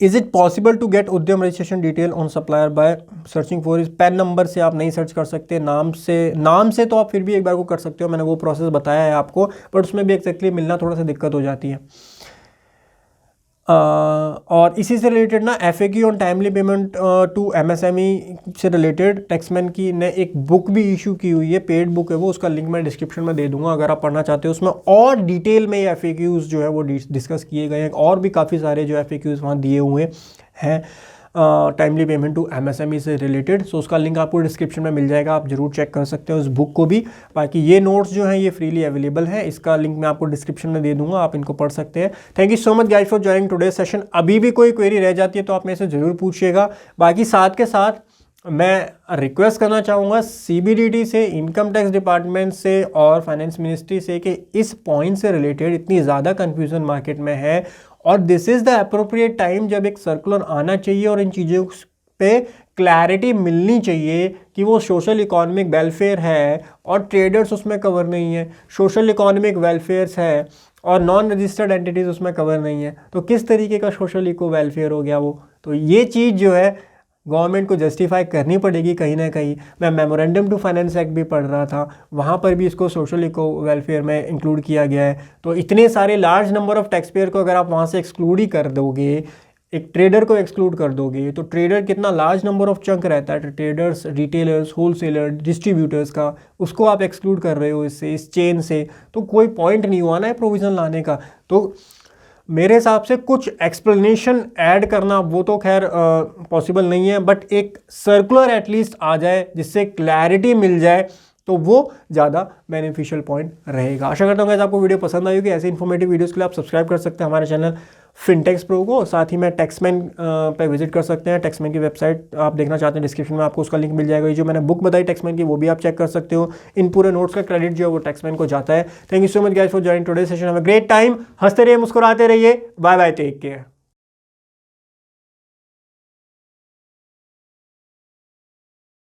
is it possible to get Udyam registration detail on supplier by searching for is? PAN number से आप नहीं सर्च कर सकते, नाम से तो आप फिर भी एक बार को कर सकते हो, मैंने वो प्रोसेस बताया है आपको, बट उसमें भी एक्जैक्टली मिलना थोड़ा सा दिक्कत हो जाती है। और इसी से रिलेटेड ना FAQ on timely payment to MSME से रिलेटेड टैक्समैन की ने एक बुक भी इशू की हुई है, पेड बुक है वो, उसका लिंक मैं डिस्क्रिप्शन में दे दूंगा अगर आप पढ़ना चाहते हो। उसमें और डिटेल में ये FAQs जो है वो डिस्कस किए गए हैं, और भी काफ़ी सारे जो FAQs वहाँ दिए हुए हैं टाइमली पेमेंट टू MSME से रिलेटेड। सो उसका लिंक आपको डिस्क्रिप्शन में मिल जाएगा, आप जरूर चेक कर सकते हो उस बुक को भी। बाकी ये नोट्स जो हैं ये फ्रीली अवेलेबल है, इसका लिंक मैं आपको डिस्क्रिप्शन में दे दूंगा, आप इनको पढ़ सकते हैं। Thank you so much guys for joining today session. अभी भी कोई क्वेरी रह जाती है तो आप मेरे से ज़रूर पूछिएगा। बाकी साथ के साथ मैं रिक्वेस्ट करना चाहूँगा CBDT से, इनकम टैक्स डिपार्टमेंट से और फाइनेंस मिनिस्ट्री से कि इस पॉइंट से रिलेटेड इतनी ज़्यादा कन्फ्यूज़न मार्केट में है और this is the appropriate time जब एक सर्कुलर आना चाहिए और इन चीज़ों पे क्लैरिटी मिलनी चाहिए कि वो सोशल इकोनॉमिक वेलफेयर है और ट्रेडर्स उसमें कवर नहीं है, सोशल इकोनॉमिक वेलफेयर्स है और नॉन रजिस्टर्ड एंटिटीज़ उसमें कवर नहीं है, तो किस तरीके का सोशल इको वेलफेयर हो गया वो। तो ये चीज़ जो है गवर्नमेंट को जस्टिफाई करनी पड़ेगी कहीं ना कहीं। मैं मेमोरेंडम टू फाइनेंस एक्ट भी पढ़ रहा था, वहाँ पर भी इसको सोशल इको वेलफेयर में इंक्लूड किया गया है। तो इतने सारे large number of tax payer को अगर आप वहाँ से एक्सक्लूड ही कर दोगे, एक ट्रेडर को एक्सक्लूड कर दोगे, तो ट्रेडर कितना लार्ज नंबर ऑफ चंक रहता है, ट्रेडर्स, रिटेलर्स, होलसेलर, डिस्ट्रीब्यूटर्स का, उसको आप एक्सक्लूड कर रहे हो इससे, इस चेन से, तो कोई पॉइंट नहीं हुआ ना प्रोविज़न लाने का। तो मेरे हिसाब से कुछ एक्सप्लेनेशन ऐड करना वो तो खैर पॉसिबल नहीं है, बट एक सर्कुलर एटलीस्ट आ जाए जिससे क्लैरिटी मिल जाए तो वो ज़्यादा बेनिफिशियल पॉइंट रहेगा। आशा करता हूँ कि आपको वीडियो पसंद आई होगी। ऐसे इन्फॉर्मेटिव वीडियोस के लिए आप सब्सक्राइब कर सकते हैं हमारे चैनल फिनटेक्स प्रो को। साथ ही में टैक्समैन पे विजिट कर सकते हैं, टैक्समैन की वेबसाइट आप देखना चाहते हैं डिस्क्रिप्शन में आपको उसका लिंक मिल जाएगा। ये जो मैंने बुक बताई टैक्समैन की वो भी आप चेक कर सकते हो। इन पूरे नोट्स का क्रेडिट जो है वो टैक्समैन को जाता है। Thank you so much guys for joining today session. Have a great time. हंसते रहिए, मुस्कुराते रहिए। Bye bye, take care.